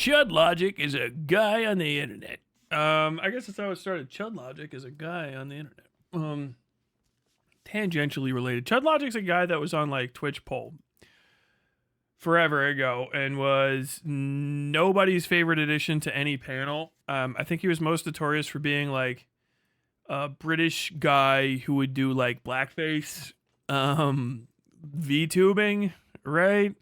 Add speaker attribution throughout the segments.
Speaker 1: Chud Logic is a guy on the internet. I guess that's how it started. Chud Logic is a guy on the internet. Tangentially related. Chud Logic's a guy that was on like Twitch poll forever ago and was nobody's favorite addition to any panel. I think he was most notorious for being like a British guy who would do like blackface, VTubing, right?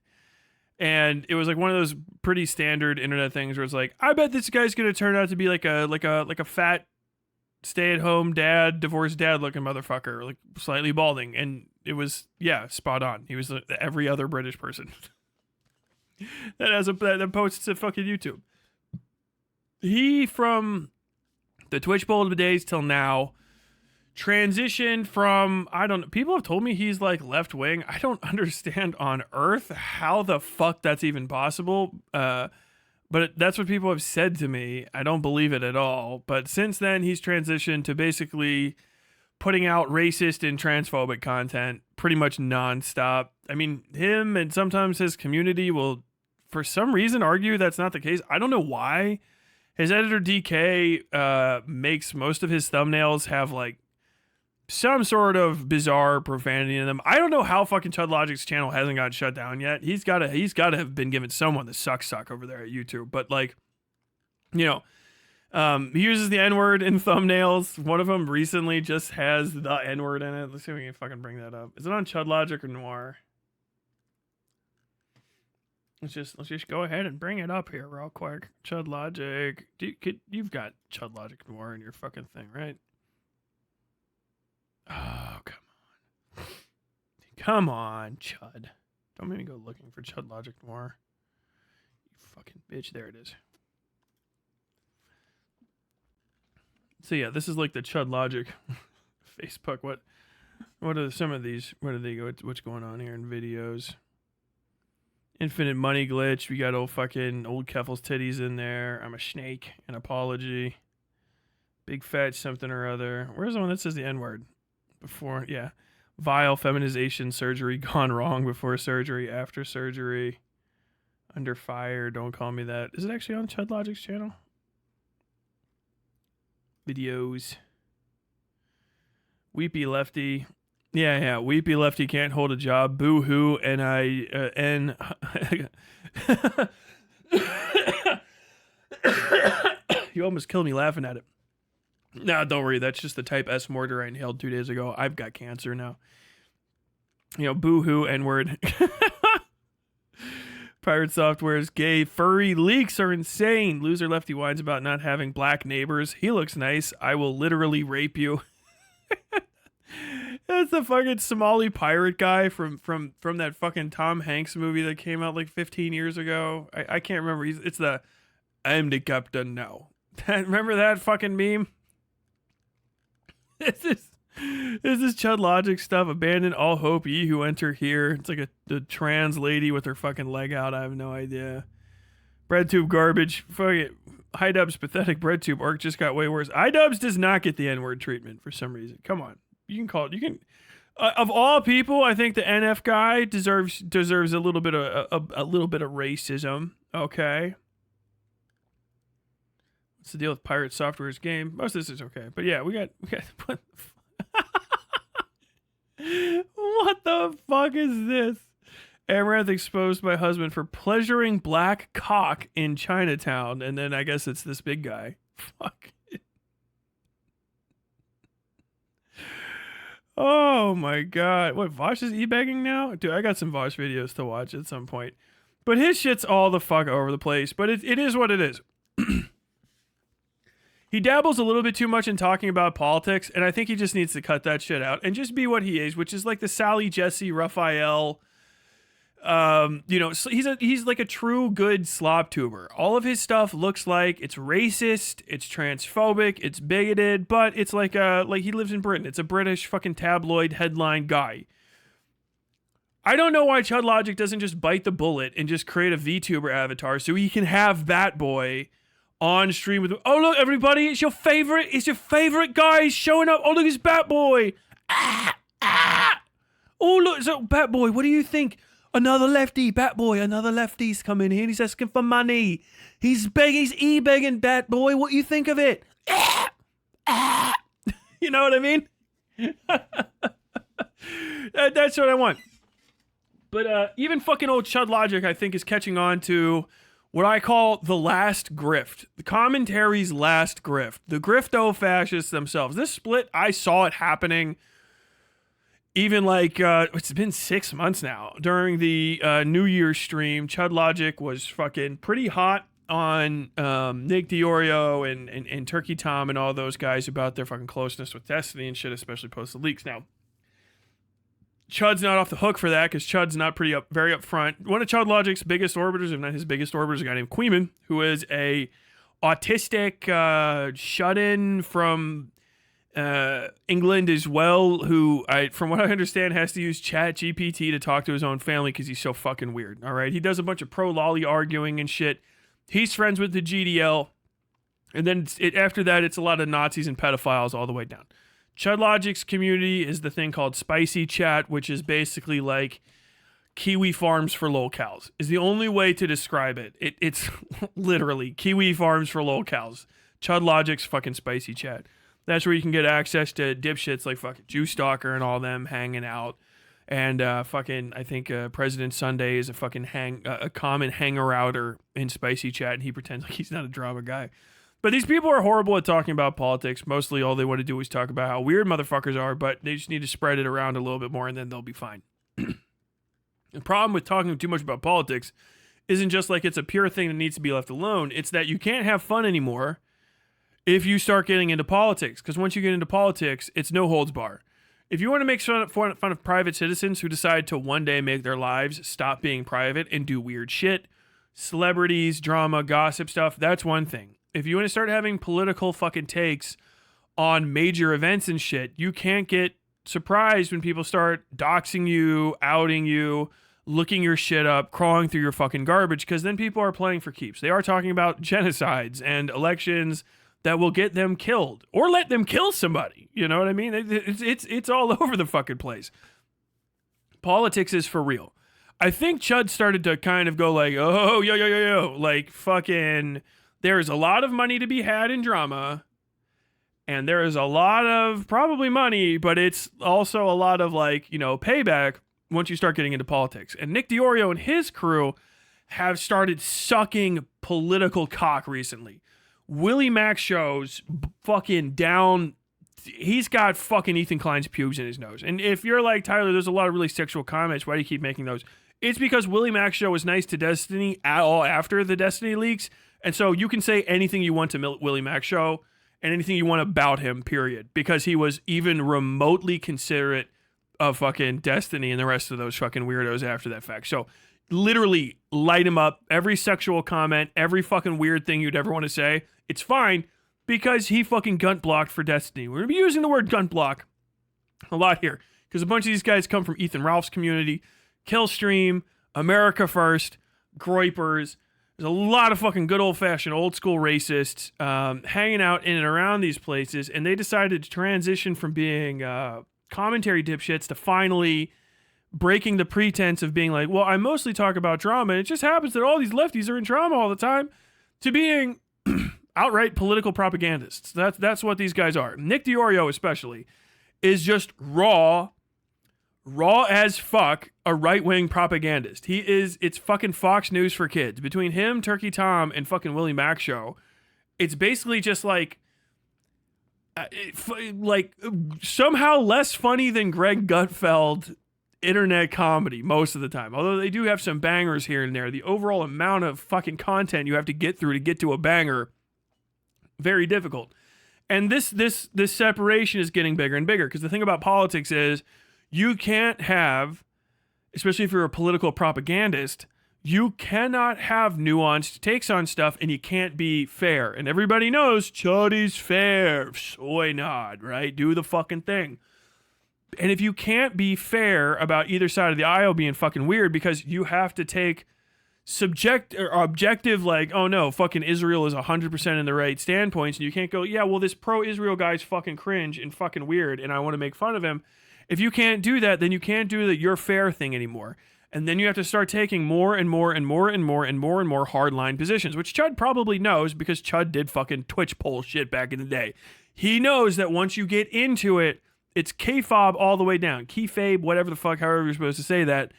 Speaker 1: And it was like one of those pretty standard internet things where it's like, I bet this guy's gonna turn out to be like a fat stay-at-home dad, divorced dad looking motherfucker, like slightly balding. And it was, yeah, spot on. He was every other British person that posts to fucking YouTube. He, from the Twitch poll days till now, transitioned from, I don't know, people have told me he's like left wing. I don't understand on earth how the fuck that's even possible. But that's what people have said to me. I don't believe it at all. But since then, he's transitioned to basically putting out racist and transphobic content pretty much nonstop. I mean, him and sometimes his community will, for some reason, argue that's not the case. I don't know why. His editor DK makes most of his thumbnails have like some sort of bizarre profanity in them. I don't know how fucking Chud Logic's channel hasn't gotten shut down yet. He's got to have been given someone the suck over there at YouTube. But like, you know, he uses the N-word in thumbnails. One of them recently just has the N-word in it. Let's see if we can fucking bring that up. Is it on Chud Logic or Noir? Let's just go ahead and bring it up here real quick. Chud Logic. You've got Chud Logic Noir in your fucking thing, right? Oh, come on. Come on, Chud. Don't make me go looking for Chud Logic Noir. You fucking bitch. There it is. So yeah, this is like the Chud Logic Facebook. What are some of these? What's going on here in videos? Infinite money glitch. We got old Keffel's titties in there. I'm a snake. An apology. Big fat something or other. Where's the one that says the N-word? Before, yeah. Vile feminization surgery gone wrong before surgery, after surgery. Under fire, don't call me that. Is it actually on Chud Logic's channel? Videos. Weepy Lefty. Yeah. Weepy Lefty can't hold a job. Boo hoo. You almost killed me laughing at it. No, don't worry. That's just the type S mortar I inhaled 2 days ago. I've got cancer now. You know, boo-hoo, N-word. Pirate Software's gay. Furry leaks are insane. Loser Lefty whines about not having black neighbors. He looks nice. I will literally rape you. That's the fucking Somali pirate guy from that fucking Tom Hanks movie that came out like 15 years ago. I can't remember. It's the I'm the captain now. Remember that fucking meme? This is Chud Logic stuff. Abandon all hope, ye who enter here. It's like a trans lady with her fucking leg out. I have no idea. Breadtube garbage. Fuck it. Idubbbz pathetic breadtube arc just got way worse. Idubbbz does not get the N-word treatment for some reason. Come on. You can call it. You can. Of all people, I think the NF guy deserves a little bit of racism. Okay. What's the deal with Pirate Software's game? Most of this is okay, but yeah, we got. What the fuck is this? Amaranth exposed my husband for pleasuring black cock in Chinatown, and then I guess it's this big guy. Fuck. Oh my god. What, Vosh is e-begging now? Dude, I got some Vosh videos to watch at some point. But his shit's all the fuck over the place, but it is what it is. He dabbles a little bit too much in talking about politics, and I think he just needs to cut that shit out and just be what he is, which is like the Sally Jesse Raphael. You know, he's like a true good slop tuber. All of his stuff looks like it's racist, it's transphobic, it's bigoted, but it's like he lives in Britain. It's a British fucking tabloid headline guy. I don't know why Chud Logic doesn't just bite the bullet and just create a VTuber avatar so he can have Bat Boy on stream with him. Oh look, everybody, it's your favorite guy showing up. Oh look, it's Bat Boy. Oh look, so Bat Boy, what do you think? Another lefty, Bat Boy, another lefty's coming here. He's asking for money. He's e-begging Bat Boy. What you think of it? You know what I mean? That's what I want. But even fucking old Chud Logic, I think, is catching on to what I call the last grift. The commentary's last grift. The grifto-fascists themselves. This split, I saw it happening even like, it's been 6 months now. During the New Year's stream, Chud Logic was fucking pretty hot on Nick Deorio and Turkey Tom and all those guys about their fucking closeness with Destiny and shit, especially post the leaks. Now, Chud's not off the hook for that because Chud's not very upfront. One of Chud Logic's biggest orbiters, if not his biggest orbiter, is a guy named Queeman, who is a autistic shut-in from England as well, who, from what I understand, has to use ChatGPT to talk to his own family because he's so fucking weird, all right? He does a bunch of pro-lolly arguing and shit. He's friends with the GDL, and then after that, it's a lot of Nazis and pedophiles all the way down. Chud Logic's community is the thing called Spicy Chat, which is basically like Kiwi Farms for lolcows, is the only way to describe it. It's literally Kiwi Farms for lolcows. Chud Logic's fucking Spicy Chat. That's where you can get access to dipshits like fucking Juice Stalker and all them hanging out. And fucking, I think President Sunday is a fucking a common hanger-outer in Spicy Chat, and he pretends like he's not a drama guy. But these people are horrible at talking about politics. Mostly all they want to do is talk about how weird motherfuckers are, but they just need to spread it around a little bit more, and then they'll be fine. The problem with talking too much about politics isn't just like it's a pure thing that needs to be left alone. It's that you can't have fun anymore if you start getting into politics. Because once you get into politics, it's no holds bar. If you want to make fun of private citizens who decide to one day make their lives stop being private and do weird shit, celebrities, drama, gossip stuff, that's one thing. If you want to start having political fucking takes on major events and shit, you can't get surprised when people start doxing you, outing you, looking your shit up, crawling through your fucking garbage, because then people are playing for keeps. They are talking about genocides and elections that will get them killed or let them kill somebody. You know what I mean? It's all over the fucking place. Politics is for real. I think Chud started to kind of go like, oh, yo, like fucking, there's a lot of money to be had in drama, and there is a lot of probably money, but it's also a lot of like, you know, payback once you start getting into politics. And Nick Deorio and his crew have started sucking political cock recently. Willie Mac shows fucking down. He's got fucking Ethan Klein's pubes in his nose. And if you're like, Tyler, there's a lot of really sexual comments. Why do you keep making those? It's because Willie Mac show was nice to Destiny at all after the Destiny leaks. And so you can say anything you want to Willie Mac show and anything you want about him, period. Because he was even remotely considerate of fucking Destiny and the rest of those fucking weirdos after that fact. So literally light him up. Every sexual comment, every fucking weird thing you'd ever want to say, it's fine because he fucking gunt blocked for Destiny. We're going to be using the word gunt block a lot here because a bunch of these guys come from Ethan Ralph's community, Killstream, America First, Groypers. There's a lot of fucking good old-fashioned old-school racists hanging out in and around these places, and they decided to transition from being commentary dipshits to finally breaking the pretense of being like, well, I mostly talk about drama, and it just happens that all these lefties are in drama all the time, to being outright political propagandists. That's what these guys are. Nick Deorio especially is just raw as fuck, a right-wing propagandist. It's fucking Fox News for kids. Between him, Turkey Tom, and fucking Willie Mac show, it's basically just like somehow less funny than Greg Gutfeld internet comedy most of the time. Although they do have some bangers here and there. The overall amount of fucking content you have to get through to get to a banger, very difficult. And this separation is getting bigger and bigger because the thing about politics is you can't have, especially if you're a political propagandist, you cannot have nuanced takes on stuff and you can't be fair. And everybody knows Chuddy's fair. Soy nod, right? Do the fucking thing. And if you can't be fair about either side of the aisle being fucking weird because you have to take objective, like, oh no, fucking Israel is 100% in the right standpoints, and you can't go, yeah, well, this pro-Israel guy's fucking cringe and fucking weird, and I want to make fun of him. If you can't do that, then you can't do the you're fair thing anymore. And then you have to start taking more and more and more and more and more and more hardline positions, which Chud probably knows because Chud did fucking Twitch poll shit back in the day. He knows that once you get into it, it's kayfabe all the way down. Keyfabe, whatever the fuck, however you're supposed to say that.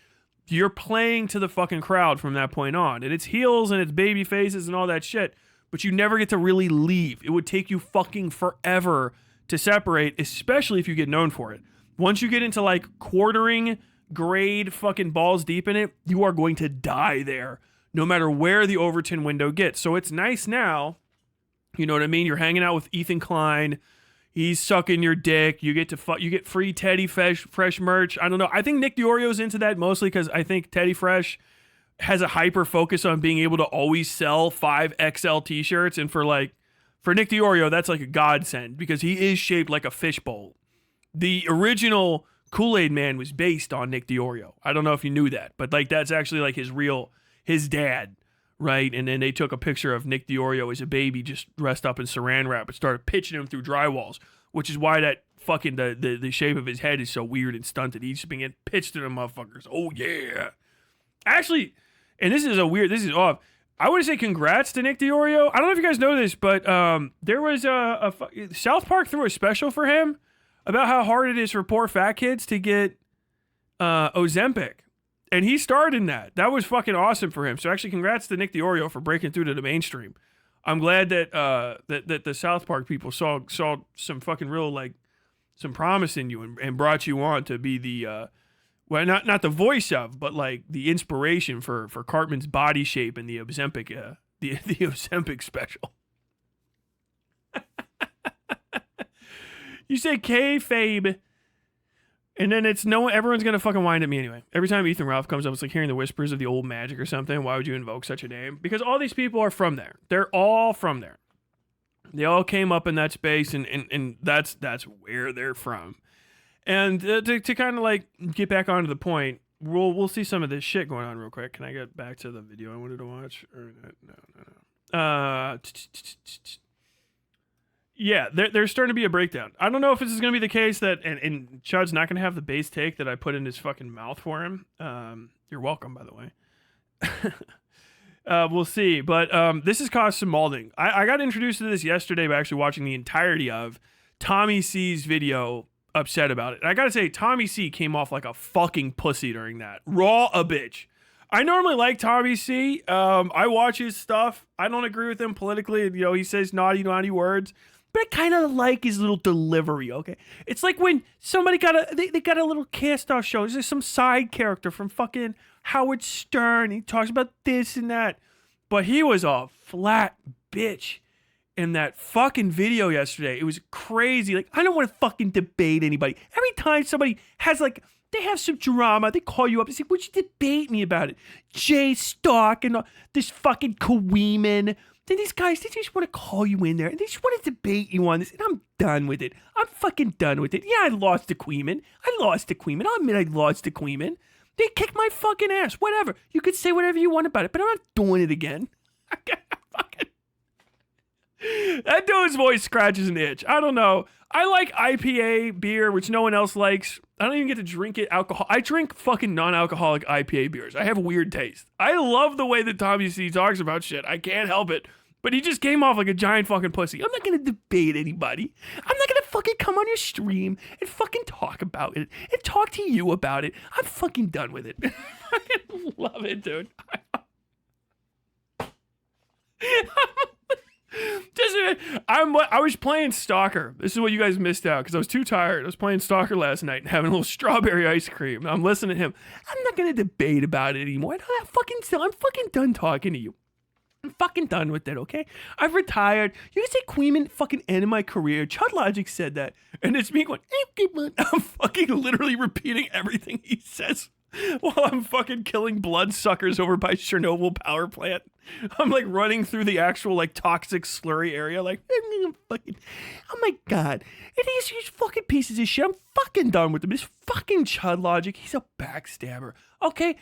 Speaker 1: You're playing to the fucking crowd from that point on. And it's heels and it's baby faces and all that shit. But you never get to really leave. It would take you fucking forever to separate, especially if you get known for it. Once you get into like quartering grade fucking balls deep in it, you are going to die there, no matter where the Overton window gets. So it's nice now, you know what I mean? You're hanging out with Ethan Klein. He's sucking your dick. You get to you get free Teddy Fresh merch. I don't know. I think Nick Deorio's into that mostly because I think Teddy Fresh has a hyper focus on being able to always sell 5XL t-shirts. And for Nick Deorio, that's like a godsend because he is shaped like a fishbowl. The original Kool-Aid Man was based on Nick Deorio. I don't know if you knew that, but like that's actually like his dad, right? And then they took a picture of Nick Deorio as a baby just dressed up in saran wrap and started pitching him through drywalls, which is why that fucking the shape of his head is so weird and stunted. He's just been getting pitched to them motherfuckers. Oh yeah. Actually, and this is off. I would say congrats to Nick Deorio. I don't know if you guys know this, but there was South Park threw a special for him about how hard it is for poor fat kids to get Ozempic. And he starred in that. That was fucking awesome for him. So actually, congrats to Nick Deorio for breaking through to the mainstream. I'm glad that that the South Park people saw some fucking real, like, some promise in you and brought you on to be the, well, not the voice of, but like the inspiration for Cartman's body shape and the Ozempic, the Ozempic special. You say kayfabe, and then everyone's gonna fucking whine at me anyway. Every time Ethan Ralph comes up, it's like hearing the whispers of the old magic or something. Why would you invoke such a name? Because all these people are from there. They're all from there. They all came up in that space, and that's where they're from. And to kind of like get back onto the point, we'll see some of this shit going on real quick. Can I get back to the video I wanted to watch? Or no. Yeah, there's starting to be a breakdown. I don't know if this is going to be the case that, and Chud's not going to have the base take that I put in his fucking mouth for him. You're welcome, by the way. We'll see. But this has caused some molding. I got introduced to this yesterday by actually watching the entirety of TommyC's video upset about it. And I got to say, TommyC came off like a fucking pussy during that. Raw a bitch. I normally like TommyC. I watch his stuff. I don't agree with him politically. You know, he says naughty words. But I kind of like his little delivery, okay? It's like when somebody they got a little cast-off show. There's some side character from fucking Howard Stern. He talks about this and that. But he was a flat bitch in that fucking video yesterday. It was crazy. Like, I don't want to fucking debate anybody. Every time somebody has, like, they have some drama, they call you up and say, would you debate me about it? Jay Stark and this fucking Kaweeman. Then these guys, they just want to call you in there and they just want to debate you on this. And I'm done with it. I'm fucking done with it. Yeah, I lost to Queeman. I'll admit I lost to Queeman. They kicked my fucking ass. Whatever. You could say whatever you want about it, but I'm not doing it again. That dude's voice scratches an itch. I don't know. I like IPA beer, which no one else likes. I don't even get to drink it alcohol. I drink fucking non-alcoholic IPA beers. I have a weird taste. I love the way that TommyC talks about shit. I can't help it. But he just came off like a giant fucking pussy. I'm not going to debate anybody. I'm not going to fucking come on your stream and fucking talk about it and talk to you about it. I'm fucking done with it. I fucking love it, dude. I was playing Stalker. This is what you guys missed out because I was too tired. I was playing Stalker last night and having a little strawberry ice cream. I'm listening to him. I'm not going to debate about it anymore. I'm fucking done talking to you. I'm fucking done with it, okay? I've retired. You can say Queeman fucking ended my career. Chud Logic said that. And it's me going, I'm fucking literally repeating everything he says while I'm fucking killing bloodsuckers over by Chernobyl power plant. I'm like running through the actual like toxic slurry area like, fucking, oh my God. And he's fucking pieces of shit. I'm fucking done with him. This fucking Chud Logic, he's a backstabber. Okay?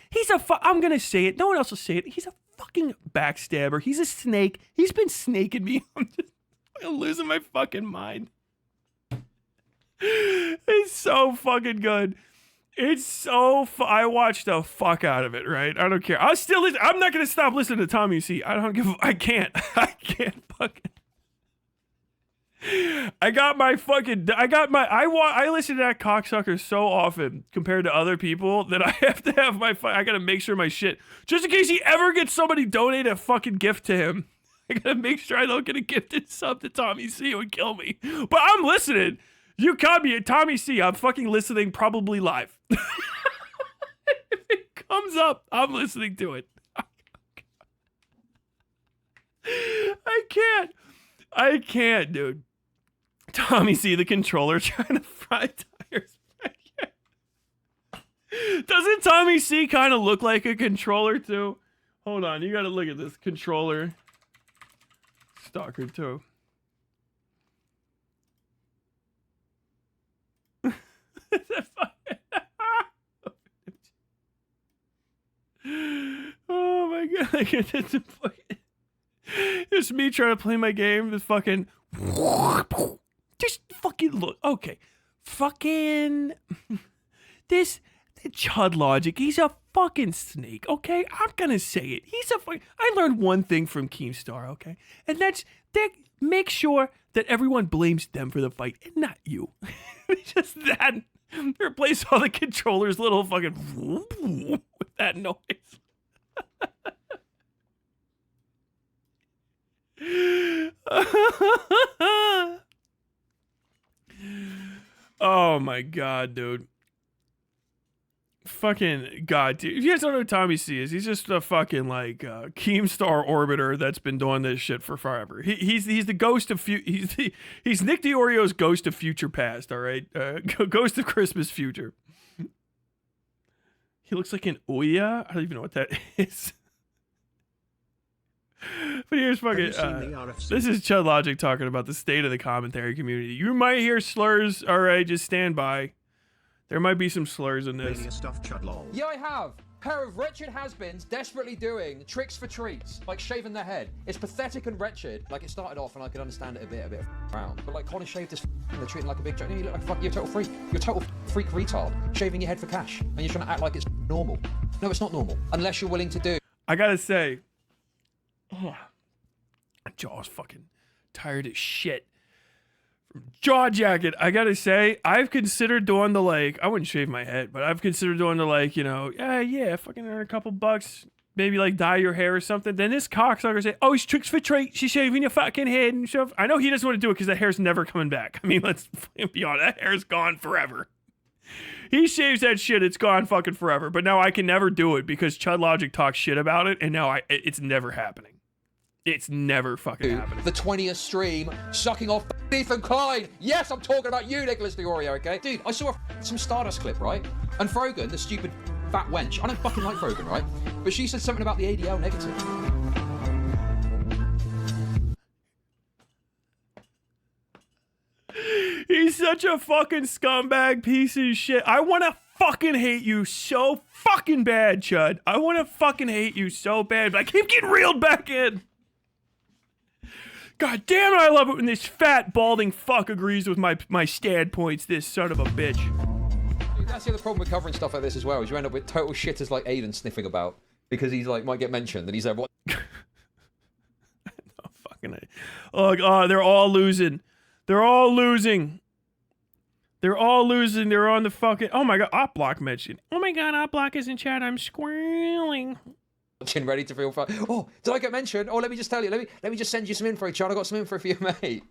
Speaker 1: I'm gonna say it. No one else will say it. He's a fucking backstabber. He's a snake. He's been snaking me. I'm losing my fucking mind. He's so fucking good. It's so I watched the fuck out of it, right? I don't care. I still listen. I'm not gonna stop listening to TommyC. I can't. I can't fucking. I listen to that cocksucker so often compared to other people that I have to have I gotta make sure my shit, just in case he ever gets somebody donate a fucking gift to him. I gotta make sure I don't get a gifted sub to TommyC. It would kill me. But I'm listening. You caught me at TommyC. I'm fucking listening, probably live. If it comes up, I'm listening to it. I can't, dude. TommyC, the controller, trying to fry tires. Doesn't TommyC kind of look like a controller too? Hold on, you gotta look at this controller. Stalker too. Oh my god! It's me trying to play my game. This fucking, just fucking look. Okay, fucking this Chud logic. He's a fucking snake. Okay, I'm gonna say it. He's a fucking. I learned one thing from Keemstar. Okay, and that's that. Make sure that everyone blames them for the fight and not you. Just that. Replace all the controllers, little fucking with that noise. Oh my god, dude. Fucking god, dude. If you guys don't know who TommyC is, he's just a fucking like Keemstar orbiter that's been doing this shit for forever. He's the ghost of he's Nick Deorio's ghost of future past, all right? Ghost of Christmas future. He looks like an Ouya. I don't even know what that is. But here's fucking this is Chud Logic talking about the state of the commentary community. You might hear slurs, all right, just stand by. There might be some slurs in this.
Speaker 2: Yeah, I have. Pair of wretched has-beens desperately doing tricks for treats, like shaving their head. It's pathetic and wretched. Like, it started off and I could understand it a bit around. But like, Connor shaved this and they're treating like a big joke. You look like fuck, you're a total freak. You're a total freak retard, shaving your head for cash. And you're trying to act like it's normal. No, it's not normal. Unless you're willing to do.
Speaker 1: I gotta say, my jaw's fucking tired as shit. Jaw jacket. I gotta say, I've considered doing the like, I wouldn't shave my head, but I've considered doing the like, you know, yeah, fucking earn a couple bucks, maybe like dye your hair or something. Then this cocksucker say, oh, it's tricks for treat. She's shaving your fucking head and stuff. I know he doesn't want to do it because that hair's never coming back. I mean, let's be honest, that hair's gone forever. He shaves that shit, it's gone fucking forever. But now I can never do it because Chud Logic talks shit about it, and now it's never happening. It's never fucking happening.
Speaker 2: The 20th stream, sucking off Ethan Klein. Yes, I'm talking about you, Nicholas Deorio, okay? Dude, I saw some Stardust clip, right? And Frogan, the stupid fat wench, I don't fucking like Frogan, right? But she said something about the ADL negative.
Speaker 1: He's such a fucking scumbag piece of shit. I want to fucking hate you so fucking bad, Chud. I want to fucking hate you so bad, but I keep getting reeled back in. God damn it, I love it when this fat, balding fuck agrees with my standpoints, this son of a bitch.
Speaker 2: Dude, that's the other problem with covering stuff like this as well, is you end up with total shitters like Aiden sniffing about, because he's like, might get mentioned, and he's like, what?
Speaker 1: No, fucking oh, they're all losing. They're all losing. They're all losing. They're on the fucking, oh my god, Opblock mentioned. Oh my god, Opblock is in chat, I'm squealing.
Speaker 2: Ready to feel fun. Oh, did I get mentioned? Oh, let me just tell you. Let me just send you some info, Chad. I got some info for you, mate.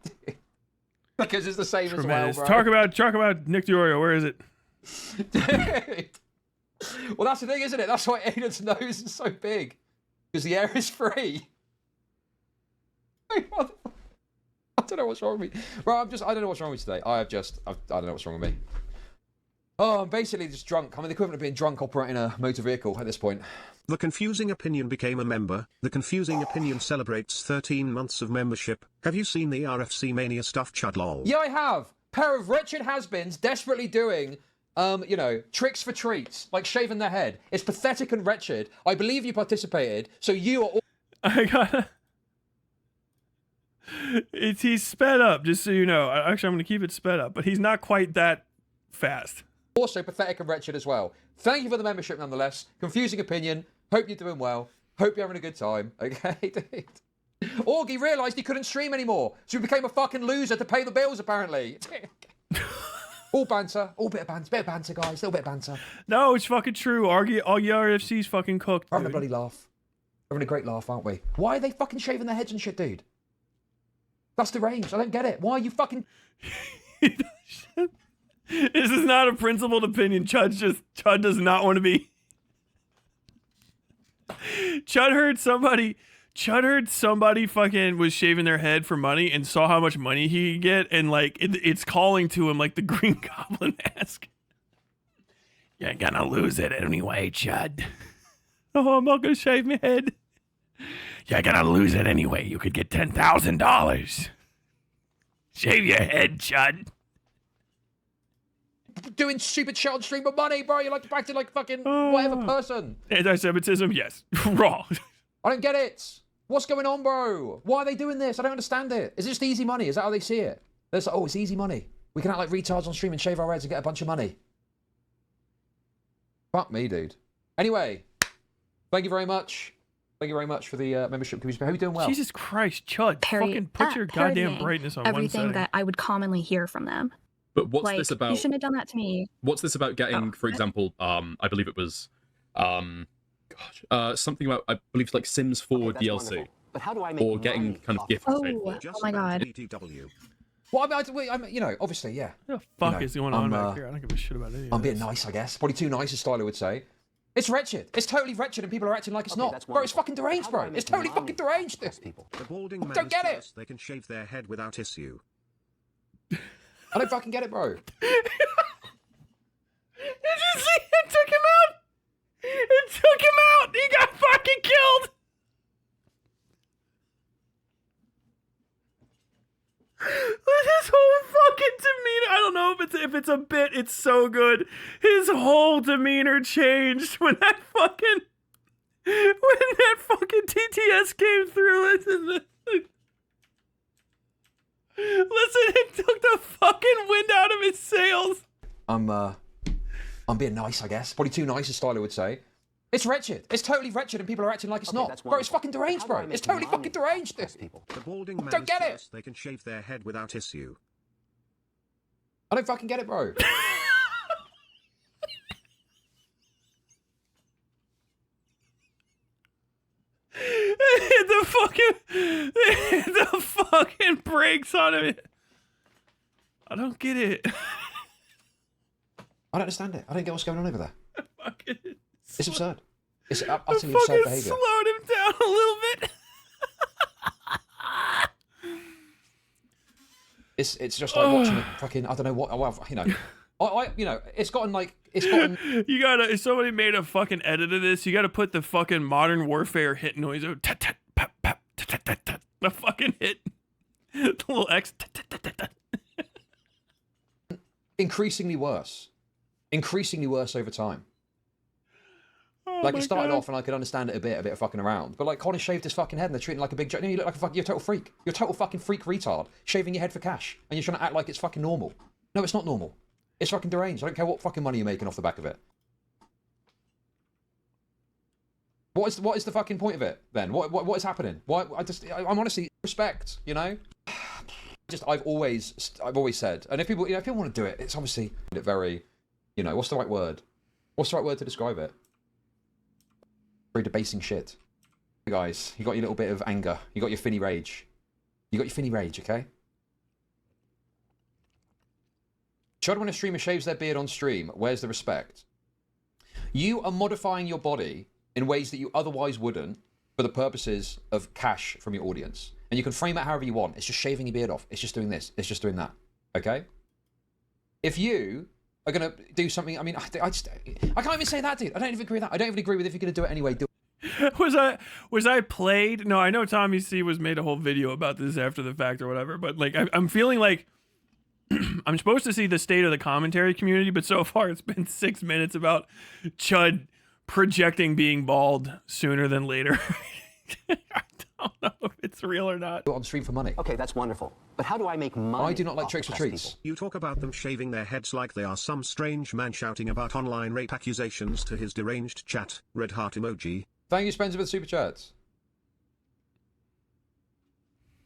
Speaker 2: Because it's the same
Speaker 1: Tremendous.
Speaker 2: as well, bro.
Speaker 1: Talk about Nick Deorio. Where is it?
Speaker 2: Dude. Well, that's the thing, isn't it? That's why Aiden's nose is so big. Because the air is free. I don't know what's wrong with me. Bro, I don't know what's wrong with me today. I don't know what's wrong with me. Oh, I'm basically just drunk. I mean, the equivalent of being drunk operating a motor vehicle at this point.
Speaker 3: The Confusing Opinion became a member. The Confusing Opinion celebrates 13 months of membership. Have you seen the RFC Mania stuff, Chud lol?
Speaker 2: Yeah, I have. Pair of wretched has-beens desperately doing, you know, tricks for treats, like shaving their head. It's pathetic and wretched. I believe you participated, so you are all...
Speaker 1: I gotta... He's sped up, just so you know. Actually, I'm gonna keep it sped up, but he's not quite that fast.
Speaker 2: Also pathetic and wretched as well. Thank you for the membership nonetheless. Confusing opinion. Hope you're doing well. Hope you're having a good time. Okay, dude. Augie realised he couldn't stream anymore, so he became a fucking loser to pay the bills, apparently. All banter. All bit of banter. Bit of banter, guys. Little bit of banter.
Speaker 1: No, it's fucking true. Augie RFC's fucking cooked,
Speaker 2: We're having a
Speaker 1: dude.
Speaker 2: bloody laugh. We're having a great laugh, aren't we? Why are they fucking shaving their heads and shit, dude? That's deranged. I don't get it. Why are you fucking...
Speaker 1: This is not a principled opinion. Chud does not want to be. Chud heard somebody fucking was shaving their head for money and saw how much money he could get, and like it's calling to him like the Green Goblin mask. You're gonna lose it anyway, Chud. Oh, I'm not gonna shave my head. You're gonna lose it anyway. You could get $10,000. Shave your head, Chud.
Speaker 2: Doing stupid shit on stream for money, bro. You're like acting like fucking whatever person.
Speaker 1: Anti-Semitism, yes. Raw.
Speaker 2: I don't get it. What's going on, bro? Why are they doing this? I don't understand it. Is it just easy money? Is that how they see it? They're just like, oh, it's easy money. We can act like retards on stream and shave our heads and get a bunch of money. Fuck me, dude. Anyway, thank you very much. Thank you very much for the membership. How are you doing well?
Speaker 1: Jesus Christ, Chud. Fucking put your goddamn brightness on
Speaker 4: everything
Speaker 1: one setting.
Speaker 4: that I would commonly hear from them.
Speaker 5: But what's
Speaker 4: Like,
Speaker 5: this about?
Speaker 4: you shouldn't have done that to me.
Speaker 5: What's this about getting, for example, I believe it was, something about, I believe it's like Sims 4 DLC,
Speaker 6: But how do I make
Speaker 5: or getting
Speaker 6: money
Speaker 5: kind of
Speaker 6: off
Speaker 5: gifts.
Speaker 4: Oh,
Speaker 5: basically.
Speaker 4: oh my god.
Speaker 3: BTW.
Speaker 2: Well, I'm you know, obviously, yeah.
Speaker 1: What the fuck
Speaker 2: You know,
Speaker 1: is going on
Speaker 2: I'm,
Speaker 1: back here? I don't give a shit about any of
Speaker 2: I'm being
Speaker 1: this.
Speaker 2: nice, I guess. Probably too nice, as Styler would say. It's wretched. It's totally wretched, and people are acting like it's
Speaker 6: Okay,
Speaker 2: not.
Speaker 6: that's
Speaker 2: Bro, it's
Speaker 6: wonderful.
Speaker 2: fucking deranged,
Speaker 6: How do I
Speaker 2: bro.
Speaker 6: make
Speaker 2: It's totally
Speaker 6: money
Speaker 2: fucking deranged.
Speaker 6: off people?
Speaker 3: The balding man
Speaker 2: Don't get it.
Speaker 3: says they can shave their head without issue.
Speaker 2: I don't fucking get it, bro.
Speaker 1: Did you see? It took him out. It took him out. He got fucking killed. His whole fucking demeanor. I don't know if it's a bit. It's so good. His whole demeanor changed when that fucking TTS came through. Listen, it took the fucking wind out of his sails.
Speaker 2: I'm being nice, I guess. Probably too nice, as Styler would say. It's wretched. It's totally wretched, and people are acting like it's
Speaker 6: Okay,
Speaker 2: not.
Speaker 6: that's
Speaker 2: Bro, it's
Speaker 6: wonderful.
Speaker 2: fucking deranged,
Speaker 6: How do I
Speaker 2: bro.
Speaker 6: make
Speaker 2: It's totally
Speaker 6: money
Speaker 2: fucking deranged.
Speaker 6: off people?
Speaker 3: The balding man
Speaker 2: Don't get it.
Speaker 3: says they can shave their head without issue.
Speaker 2: I don't fucking get it, bro.
Speaker 1: the fucking brakes on him. I don't get it.
Speaker 2: I don't understand it. I don't get what's going on over there.
Speaker 1: Fucking,
Speaker 2: It's absurd. It's utterly
Speaker 1: fucking
Speaker 2: absurd behaviour.
Speaker 1: slowed him down a little bit.
Speaker 2: It's just like watching a fucking, I don't know what, well, you know. You know, it's gotten.
Speaker 1: You gotta, if somebody made a fucking edit of this, you gotta put the fucking Modern Warfare hit noise of tat tat pap pap tat tat tat tat. The fucking hit. The little X. Tat, tat, tat, tat, tat.
Speaker 2: increasingly worse. Increasingly worse over time.
Speaker 1: Oh
Speaker 2: Like,
Speaker 1: my
Speaker 2: it started
Speaker 1: God.
Speaker 2: off and I could understand it a bit of fucking around. But like, Connor shaved his fucking head and they're treating it like a big joke. No, you look like a fucking, you're a total freak. You're a total fucking freak retard. Shaving your head for cash. And you're trying to act like it's fucking normal. No, it's not normal. It's fucking deranged. I don't care what fucking money you're making off the back of it. What is the fucking point of it then? What is happening? I'm honestly respect, you know? I've always said, and if people want to do it, it's obviously very, you know, what's the right word? What's the right word to describe it? Very debasing shit. Hey guys, you got your little bit of anger. You got your finny rage. You got your finny rage, okay? Chud, when a streamer shaves their beard on stream, where's the respect? You are modifying your body in ways that you otherwise wouldn't for the purposes of cash from your audience. And you can frame it however you want. It's just shaving your beard off. It's just doing this. It's just doing that. Okay? If you are going to do something, I mean, I can't even say that, dude. I don't even agree with that. I don't even agree with if you're going to do it anyway, do it.
Speaker 1: Was I played? No, I know TommyC was made a whole video about this after the fact or whatever, but like I'm feeling like I'm supposed to see the state of the commentary community, but so far it's been 6 minutes about Chud projecting being bald sooner than later. I don't know if it's it's real or not.
Speaker 2: on stream for money.
Speaker 6: Okay, that's wonderful. But how do I make money?
Speaker 2: I do not like
Speaker 6: off
Speaker 2: tricks or
Speaker 6: oppressed
Speaker 2: treats.
Speaker 6: people?
Speaker 3: You talk about them shaving their heads like they are some strange man shouting about online rape accusations to his deranged chat. Red heart emoji.
Speaker 2: Thank you, Spencer, for the super chats.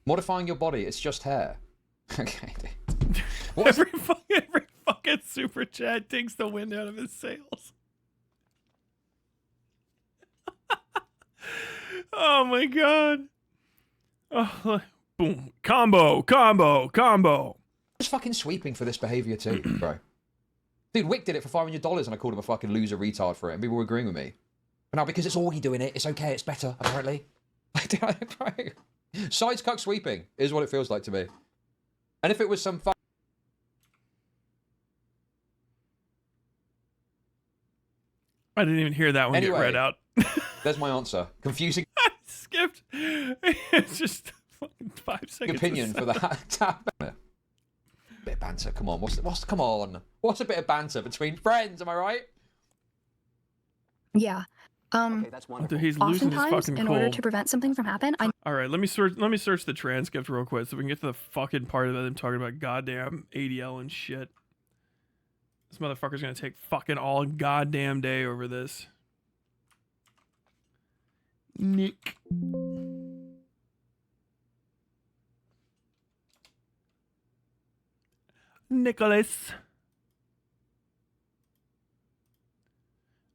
Speaker 2: Modifying your body, it's just hair. Okay, dude.
Speaker 1: Every fucking super chat takes the wind out of his sails. Oh my god. Oh, boom. Combo.
Speaker 2: Just fucking sweeping for this behavior too, bro. Dude, Wick did it for $500 and I called him a fucking loser retard for it and people were agreeing with me. But now because it's Augie doing it, it's okay, it's better, apparently. Sides cuck sweeping is what it feels like to me. And if it was some
Speaker 1: I didn't even hear that one get read out.
Speaker 2: There's my answer. Confusing
Speaker 1: I skipped. It's just fucking 5 seconds.
Speaker 2: opinion for that. Bit of banter, come on. Come on. What's a bit of banter between friends, am I right?
Speaker 4: Yeah.
Speaker 6: Okay, that's wonderful.
Speaker 1: Dude, he's losing his
Speaker 4: Oftentimes,
Speaker 1: fucking
Speaker 4: in
Speaker 1: cool.
Speaker 4: order to prevent something from happening,
Speaker 1: All right, let me search the transcript real quick so we can get to the fucking part of them talking about goddamn ADL and shit. This motherfucker's gonna take fucking all goddamn day over this. Nick. Nicholas.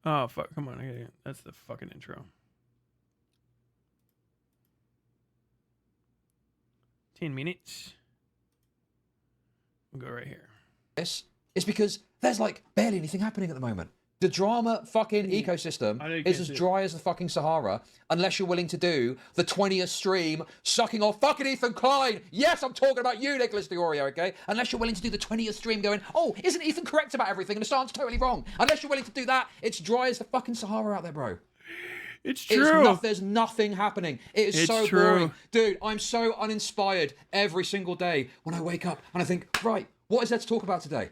Speaker 1: Oh fuck! Come on, okay, that's the fucking intro. 10 minutes. We'll go right here.
Speaker 2: This is because there's like barely anything happening at the moment. The drama fucking
Speaker 1: I know
Speaker 2: ecosystem
Speaker 1: you
Speaker 2: is
Speaker 1: can't
Speaker 2: as
Speaker 1: see it.
Speaker 2: dry as the fucking Sahara unless you're willing to do the 20th stream sucking off fucking Ethan Klein. Yes, I'm talking about you, Nicholas Deorio, okay? Unless you're willing to do the 20th stream going, oh, isn't Ethan correct about everything and Hassan's totally wrong? Unless you're willing to do that, it's dry as the fucking Sahara out there, bro.
Speaker 1: It's true.
Speaker 2: There's nothing happening. It is
Speaker 1: It's
Speaker 2: so
Speaker 1: true.
Speaker 2: boring. Dude, I'm so uninspired every single day when I wake up and I think, right, what is there to talk about today?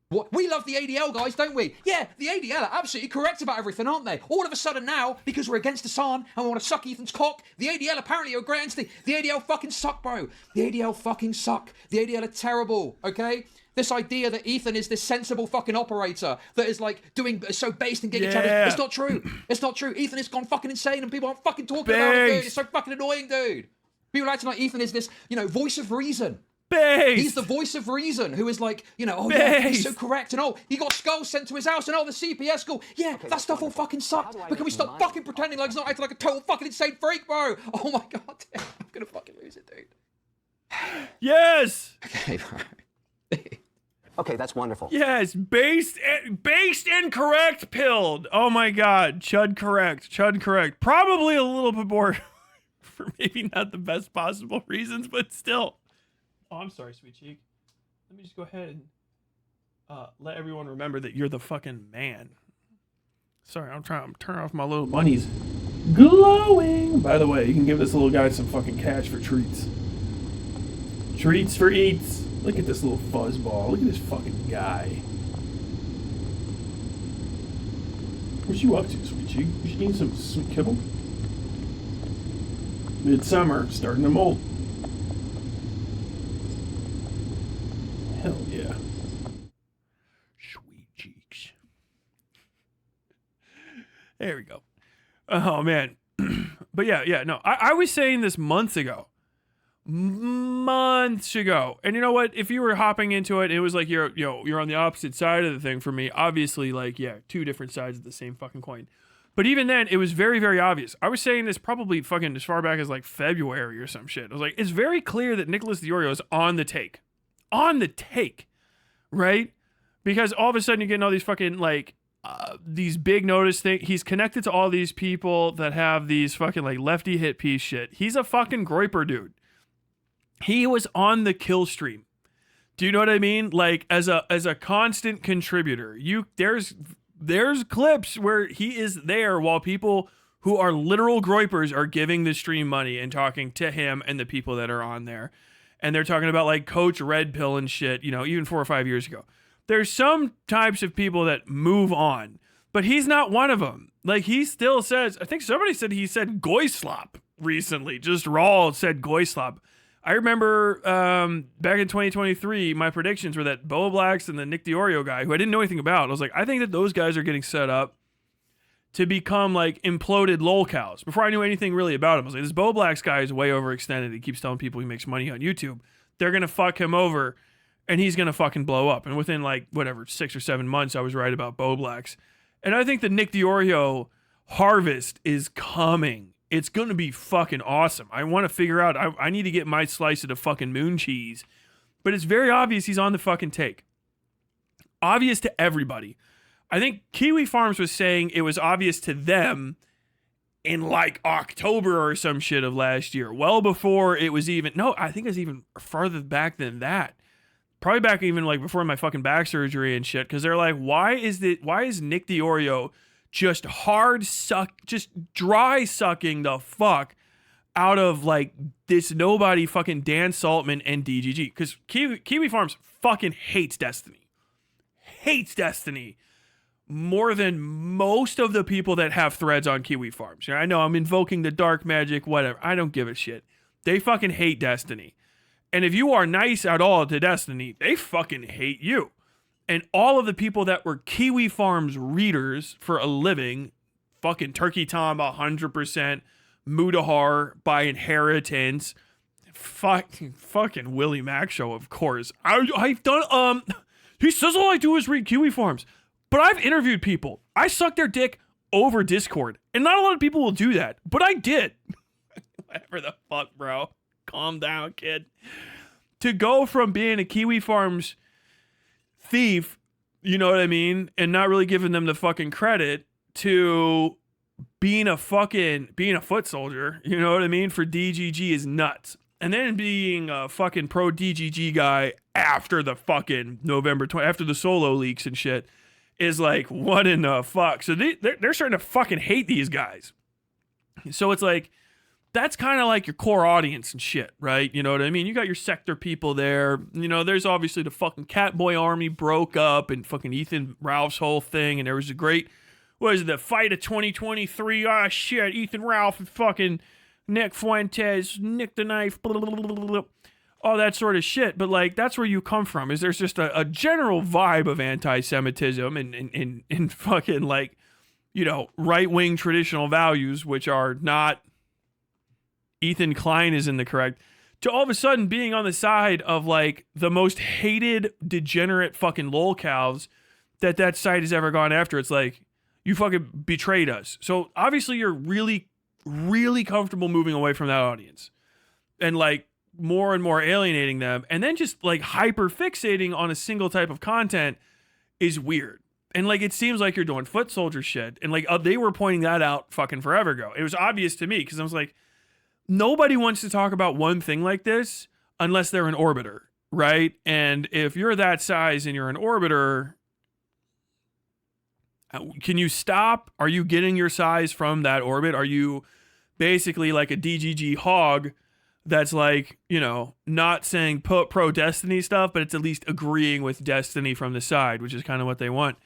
Speaker 2: What? We love the ADL guys, don't we? Yeah, the ADL are absolutely correct about everything, aren't they? All of a sudden now, because we're against Hassan and we want to suck Ethan's cock, the ADL apparently are a great entity. The ADL fucking suck, bro. The ADL fucking suck. The ADL are terrible, okay? This idea that Ethan is this sensible fucking operator that is like so based in Giga Chat,
Speaker 1: Yeah.
Speaker 2: it's not true. It's not true. Ethan has gone fucking insane and people aren't fucking talking about it, dude.
Speaker 1: Based.
Speaker 2: It's so fucking annoying, dude. People are acting like Ethan is this, voice of reason.
Speaker 1: Based.
Speaker 2: He's the voice of reason who is like, oh yeah, he's so
Speaker 1: Based.
Speaker 2: correct, and oh, he got skulls sent to his house, and oh, the CPS skull. Yeah, that stuff all fucking sucked.
Speaker 6: do I
Speaker 2: But can we
Speaker 6: make
Speaker 2: stop
Speaker 6: money
Speaker 2: fucking pretending like he's not acting like a total fucking insane freak, bro? Oh my god, I'm gonna fucking lose it, dude.
Speaker 1: Yes.
Speaker 2: Okay, bro.
Speaker 6: Okay, that's wonderful.
Speaker 1: Yes. Based incorrect pilled. Oh my god. Chud correct. Probably a little bit more for maybe not the best possible reasons, but still. Oh, I'm sorry, sweet cheek. Let me just go ahead and let everyone remember that you're the fucking man. Sorry, I'm trying to turn off my little bunnies. Glowing. By the way, you can give this little guy some fucking cash for treats. Treats for eats. Look at this little fuzzball. Look at this fucking guy. What you up to, sweet cheek? You need some kibble? Midsummer, starting to molt. Hell yeah. Sweet cheeks. There we go. Oh, man. But yeah, no. I was saying this months ago. And you know what? If you were hopping into it, it was like you're on the opposite side of the thing for me. Obviously, like, yeah, two different sides of the same fucking coin. But even then, it was very, very obvious. I was saying this probably fucking as far back as like February or some shit. I was like, it's very clear that Nicholas Deorio is on the take. On the take. Right? Because all of a sudden you're getting all these fucking like these big notice things. He's connected to all these people that have these fucking like lefty hit piece shit. He's a fucking Groiper dude. He was on the kill stream. Do you know what I mean? Like as a constant contributor. There's clips where he is there while people who are literal Groipers are giving the stream money and talking to him and the people that are on there. And they're talking about like Coach Red Pill and shit, even 4 or 5 years ago. There's some types of people that move on, but he's not one of them. Like he still says, I think somebody said he said Goy slop. recently. Just raw said Goyslop. I remember back in 2023, my predictions were that Boa Blacks and the Nick Deorio guy, who I didn't know anything about, I was like, I think that those guys are getting set up to become like imploded lolcows. Before I knew anything really about him, I was like, this Boa Blacks guy is way overextended. He keeps telling people he makes money on YouTube. They're going to fuck him over and he's going to fucking blow up. And within like, whatever, 6 or 7 months, I was right about Boa Blacks. And I think the Nick Deorio harvest is coming. It's going to be fucking awesome. I want to figure out, I need to get my slice of the fucking moon cheese. But it's very obvious he's on the fucking take. Obvious to everybody. I think Kiwi Farms was saying it was obvious to them in like October or some shit of last year. Well before it was even, no, I think it was even farther back than that. Probably back even like before my fucking back surgery and shit. Because they're like, why is Nick Deorio just just dry sucking the fuck out of like this nobody fucking Dan Saltman and DGG? Because Kiwi Farms fucking hates Destiny. Hates Destiny more than most of the people that have threads on Kiwi Farms. I know I'm invoking the dark magic, whatever. I don't give a shit. They fucking hate Destiny. And if you are nice at all to Destiny, they fucking hate you. And all of the people that were Kiwi Farms readers for a living, fucking Turkey Tom 100%, Mudahar by inheritance, fucking Willie Mac show, of course. I've done, he says all I do is read Kiwi Farms. But I've interviewed people. I sucked their dick over Discord. And not a lot of people will do that. But I did. Whatever the fuck, bro. Calm down, kid. To go from being a Kiwi Farms thief, you know what I mean? And not really giving them the fucking credit to being a foot soldier, you know what I mean? For DGG is nuts. And then being a fucking pro DGG guy after the fucking November 20, after the solo leaks and shit, is like, what in the fuck? So they're starting to fucking hate these guys. So it's like, that's kind of like your core audience and shit, right? You know what I mean? You got your sector people there. You know, there's obviously the fucking Catboy army broke up and fucking Ethan Ralph's whole thing. And there was a great, what is it, the fight of 2023? Ah, shit, Ethan Ralph and fucking Nick Fuentes, Nick the Knife, blah, blah, blah, blah, blah. All that sort of shit. But like, that's where you come from, is there's just a general vibe of anti-Semitism and fucking like, you know, right-wing traditional values, which are not, Ethan Klein is in the correct, to all of a sudden being on the side of like the most hated degenerate fucking lolcows that site has ever gone after. It's like, you fucking betrayed us. So obviously you're really, really comfortable moving away from that audience and like more and more alienating them. And then just like hyper fixating on a single type of content is weird. And like, it seems like you're doing foot soldier shit. And like, they were pointing that out fucking forever ago. It was obvious to me because I was like, nobody wants to talk about one thing like this unless they're an orbiter, right? And if you're that size and you're an orbiter, can you stop? Are you getting your size from that orbit? Are you basically like a DGG hog that's like, you know, not saying pro Destiny stuff, but it's at least agreeing with Destiny from the side, which is kind of what they want.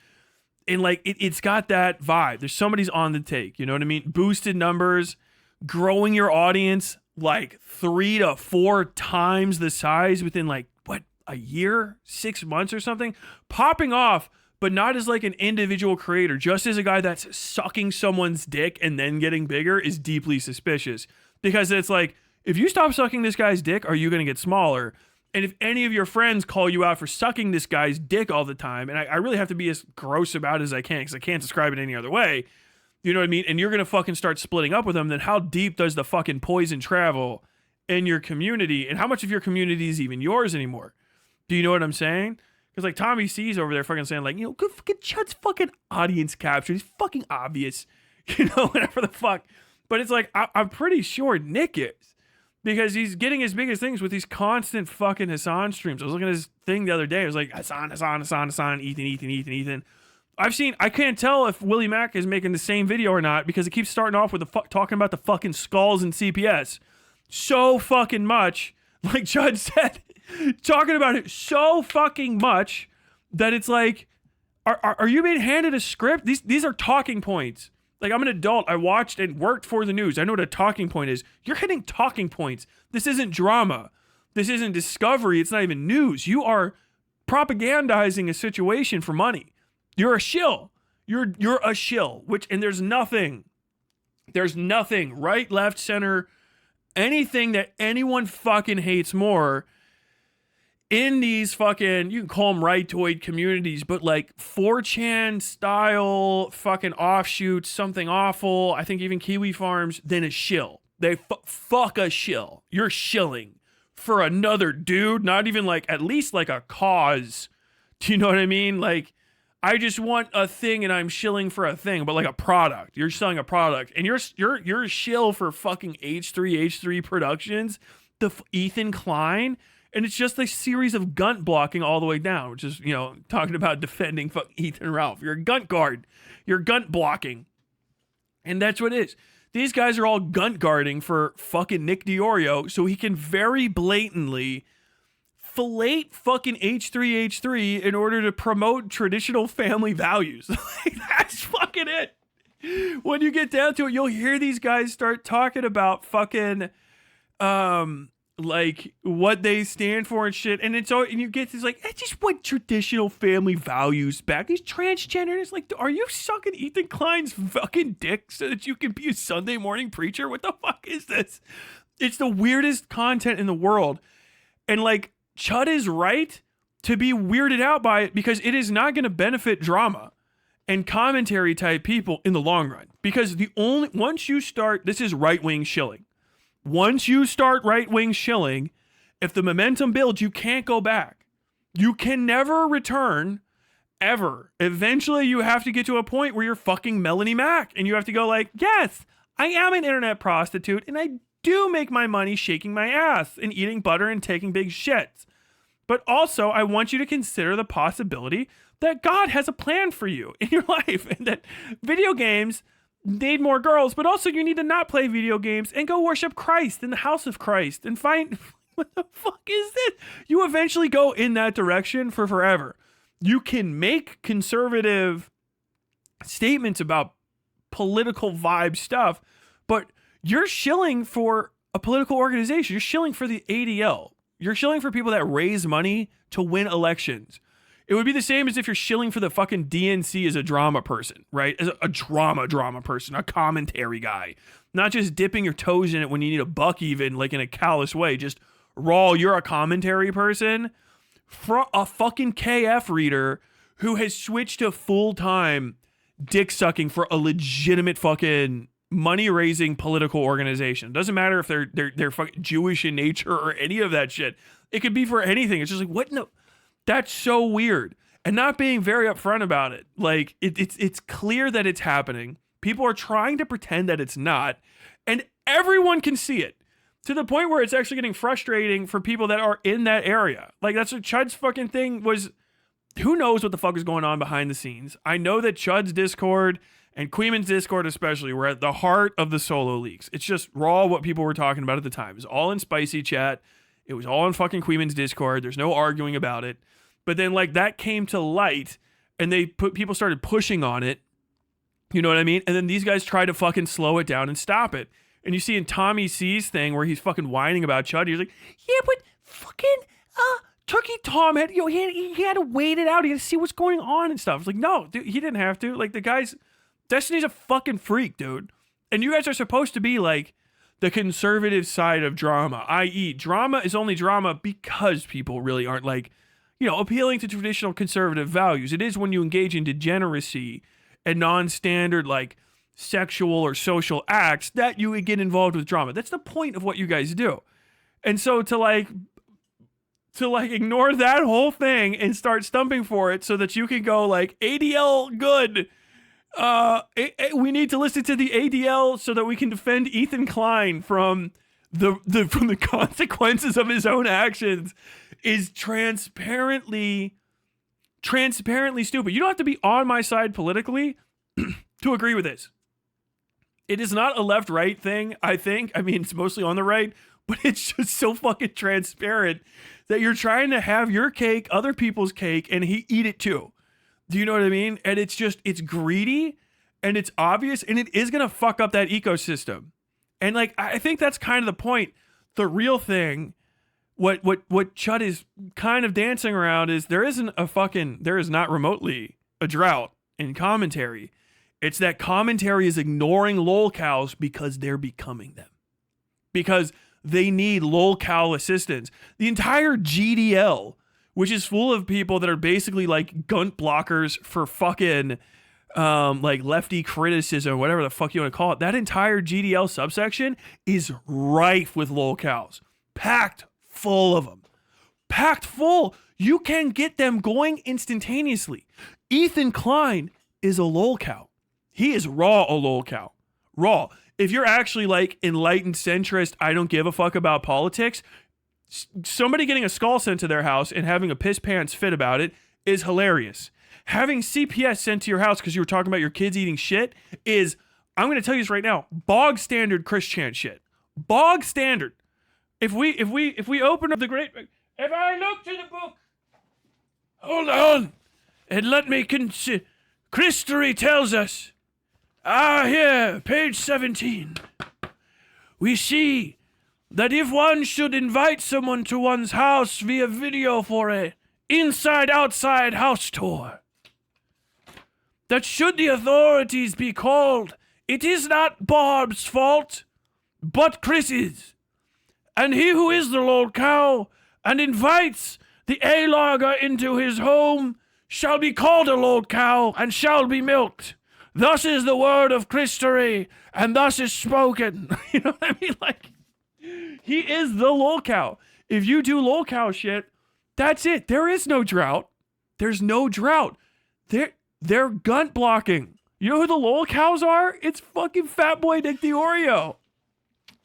Speaker 1: And like, it's got that vibe. There's somebody's on the take, you know what I mean? Boosted numbers, growing your audience like 3 to 4 times the size within like, what, a year, 6 months or something? Popping off, but not as like an individual creator, just as a guy that's sucking someone's dick and then getting bigger is deeply suspicious. Because it's like, if you stop sucking this guy's dick, are you going to get smaller? And if any of your friends call you out for sucking this guy's dick all the time, and I really have to be as gross about it as I can because I can't describe it any other way, you know what I mean? And you're going to fucking start splitting up with them, then how deep does the fucking poison travel in your community? And how much of your community is even yours anymore? Do you know what I'm saying? Because like TommyC's over there fucking saying like, you know, good fucking Chud's fucking audience capture. He's fucking obvious, you know, whatever the fuck. But it's like, I'm pretty sure Nick is. Because he's getting his biggest things with these constant fucking Hassan streams. I was looking at his thing the other day. I was like, Hassan, Ethan. I can't tell if Willie Mac is making the same video or not because it keeps starting off with talking about the fucking skulls and CPS. So fucking much, like Chud said, talking about it so fucking much that it's like, are you being handed a script? These are talking points Like, I'm an adult. I watched and worked for the news. I know what a talking point is. You're hitting talking points. This isn't drama. This isn't discovery. It's not even news. You are propagandizing a situation for money. You're a shill. You're a shill. And there's nothing, right, left, center, anything that anyone fucking hates more in these fucking, you can call them rightoid communities, but like 4chan style fucking offshoots, something awful, I think even Kiwi Farms, than a shill. They fuck a shill. You're shilling for another dude, not even like, at least like a cause. Do you know what I mean? Like, I just want a thing and I'm shilling for a thing, but like a product. You're selling a product and you're a shill for fucking H3 Productions, Ethan Klein. And it's just a series of gunt blocking all the way down, which is, talking about defending fucking Ethan Ralph. You're a gunt guard. You're gunt blocking. And that's what it is. These guys are all gunt guarding for fucking Nick Deorio so he can very blatantly fillet fucking H3 in order to promote traditional family values. Like, that's fucking it. When you get down to it, you'll hear these guys start talking about fucking like what they stand for and shit, and it's all, and you get this like, I just want traditional family values back. These transgender, it's like, are you sucking Ethan Klein's fucking dick so that you can be a Sunday morning preacher? What the fuck is this? It's the weirdest content in the world, and like, Chud is right to be weirded out by it because it is not going to benefit drama and commentary type people in the long run. Because once you start, this is right-wing shilling. Once you start right-wing shilling, if the momentum builds, you can't go back. You can never return, ever. Eventually, you have to get to a point where you're fucking Melanie Mac, and you have to go like, yes, I am an internet prostitute, and I do make my money shaking my ass and eating butter and taking big shits. But also, I want you to consider the possibility that God has a plan for you in your life, and that video games need more girls, but also you need to not play video games and go worship Christ in the house of Christ and find, what the fuck is this? You eventually go in that direction for forever. You can make conservative statements about political vibe stuff, but you're shilling for a political organization. You're shilling for the ADL. You're shilling for people that raise money to win elections. It would be the same as if you're shilling for the fucking DNC as a drama person, right? As a drama person, a commentary guy. Not just dipping your toes in it when you need a buck even, like in a callous way. Just raw, you're a commentary person. For a fucking KF reader who has switched to full-time dick sucking for a legitimate fucking money-raising political organization. Doesn't matter if they're fucking Jewish in nature or any of that shit. It could be for anything. It's just like, what? No, that's so weird. And not being very upfront about it. Like, it's clear that it's happening. People are trying to pretend that it's not, and everyone can see it. To the point where it's actually getting frustrating for people that are in that area. Like, that's what Chud's fucking thing was. Who knows what the fuck is going on behind the scenes? I know that Chud's Discord and Queeman's Discord especially were at the heart of the solo leaks. It's just raw what people were talking about at the time. It was all in spicy chat. It was all in fucking Queeman's Discord. There's no arguing about it. But then like that came to light and people started pushing on it. You know what I mean? And then these guys tried to fucking slow it down and stop it. And you see in TommyC's thing where he's fucking whining about Chud, he's like, yeah, but fucking Turkey Tom had, he had to wait it out. He had to see what's going on and stuff. It's like, no, dude, he didn't have to. Like, the guy's, Destiny's a fucking freak, dude. And you guys are supposed to be like the conservative side of drama, i.e. drama is only drama because people really aren't like, appealing to traditional conservative values. It is when you engage in degeneracy and non-standard like sexual or social acts that you would get involved with drama. That's the point of what you guys do. And so to ignore that whole thing and start stumping for it so that you can go like ADL good. We need to listen to the ADL so that we can defend Ethan Klein from the consequences of his own actions is transparently stupid. You don't have to be on my side politically to agree with this. It is not a left-right thing, I think. I mean, it's mostly on the right, but it's just so fucking transparent that you're trying to have your cake, other people's cake, and eat it too. Do you know what I mean? And it's greedy, and it's obvious, and it is gonna fuck up that ecosystem. And like, I think that's kind of the point. The real thing, what Chud is kind of dancing around is there is not remotely a drought in commentary. It's that commentary is ignoring lolcows because they're becoming them. Because they need lolcow assistance. The entire GDL, which is full of people that are basically like gunt blockers for fucking like lefty criticism, whatever the fuck you want to call it. That entire GDL subsection is rife with lolcows. Packed full of them. Packed full. You can get them going instantaneously. Ethan Klein is a lolcow. He is raw a lolcow. Raw. If you're actually like enlightened centrist, I don't give a fuck about politics, somebody getting a skull sent to their house and having a piss pants fit about it is hilarious. Having CPS sent to your house because you were talking about your kids eating shit is, I'm going to tell you this right now, bog standard Chris Chan shit. Bog standard. If we open up the great, if I look to the book, hold on, and let me consider. History tells us. Here, page 17. We see that if one should invite someone to one's house via video for a inside-outside house tour, that should the authorities be called, it is not Bob's fault, but Chris's. And he who is the lolcow and invites the A-logger into his home shall be called a lolcow and shall be milked. Thus is the word of Christory, and thus is spoken. You know what I mean? Like, he is the lolcow. If you do lolcow shit, that's it. There is no drought. There's no drought. They're gunt blocking. You know who the lolcows are? It's fucking fat boy Nick Deorio.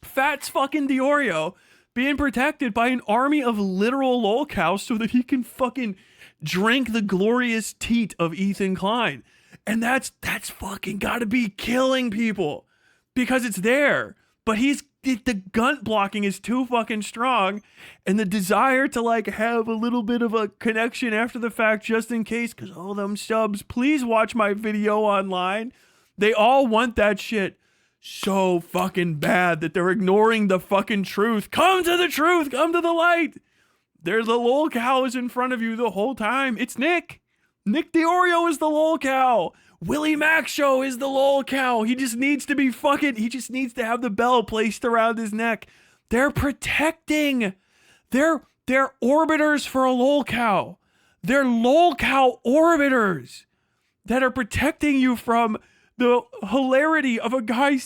Speaker 1: Fat's fucking Deorio being protected by an army of literal lolcows so that he can fucking drink the glorious teat of Ethan Klein. And that's fucking gotta be killing people because it's there. But the gunt blocking is too fucking strong, and the desire to like have a little bit of a connection after the fact just in case, because all them subs, please watch my video online. They all want that shit so fucking bad that they're ignoring the fucking truth. Come to the truth, come to the light. There's a lolcow in front of you the whole time. It's Nick. Nick Deorio is the lolcow. Willie Mack Show is the lolcow. He just needs to be he just needs to have the bell placed around his neck. They're protecting. They're orbiters for a lolcow. They're lolcow orbiters that are protecting you from the hilarity of a guy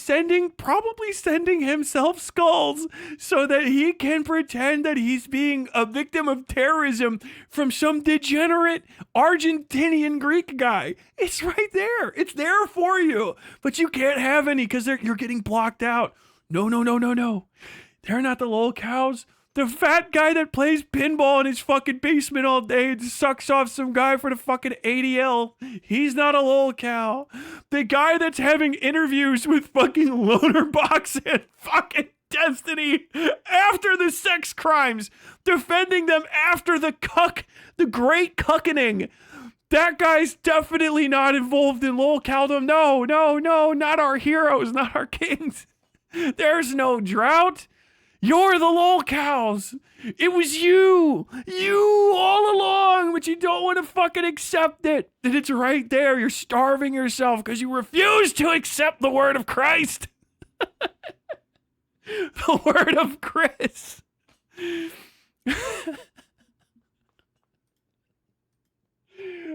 Speaker 1: probably sending himself skulls so that he can pretend that he's being a victim of terrorism from some degenerate Argentinian Greek guy. It's right there. It's there for you. But you can't have any because you're getting blocked out. No. They're not the lolcows. The fat guy that plays pinball in his fucking basement all day and sucks off some guy for the fucking ADL. He's not a lolcow. The guy that's having interviews with fucking Loaderbox and fucking Destiny after the sex crimes, defending them after the great cuckening. That guy's definitely not involved in lolcowdom. No, not our heroes, not our kings. There's no drought. You're the lolcows. It was you all along, but you don't want to fucking accept it. That it's right there. You're starving yourself because you refuse to accept the word of Christ. The word of Chris.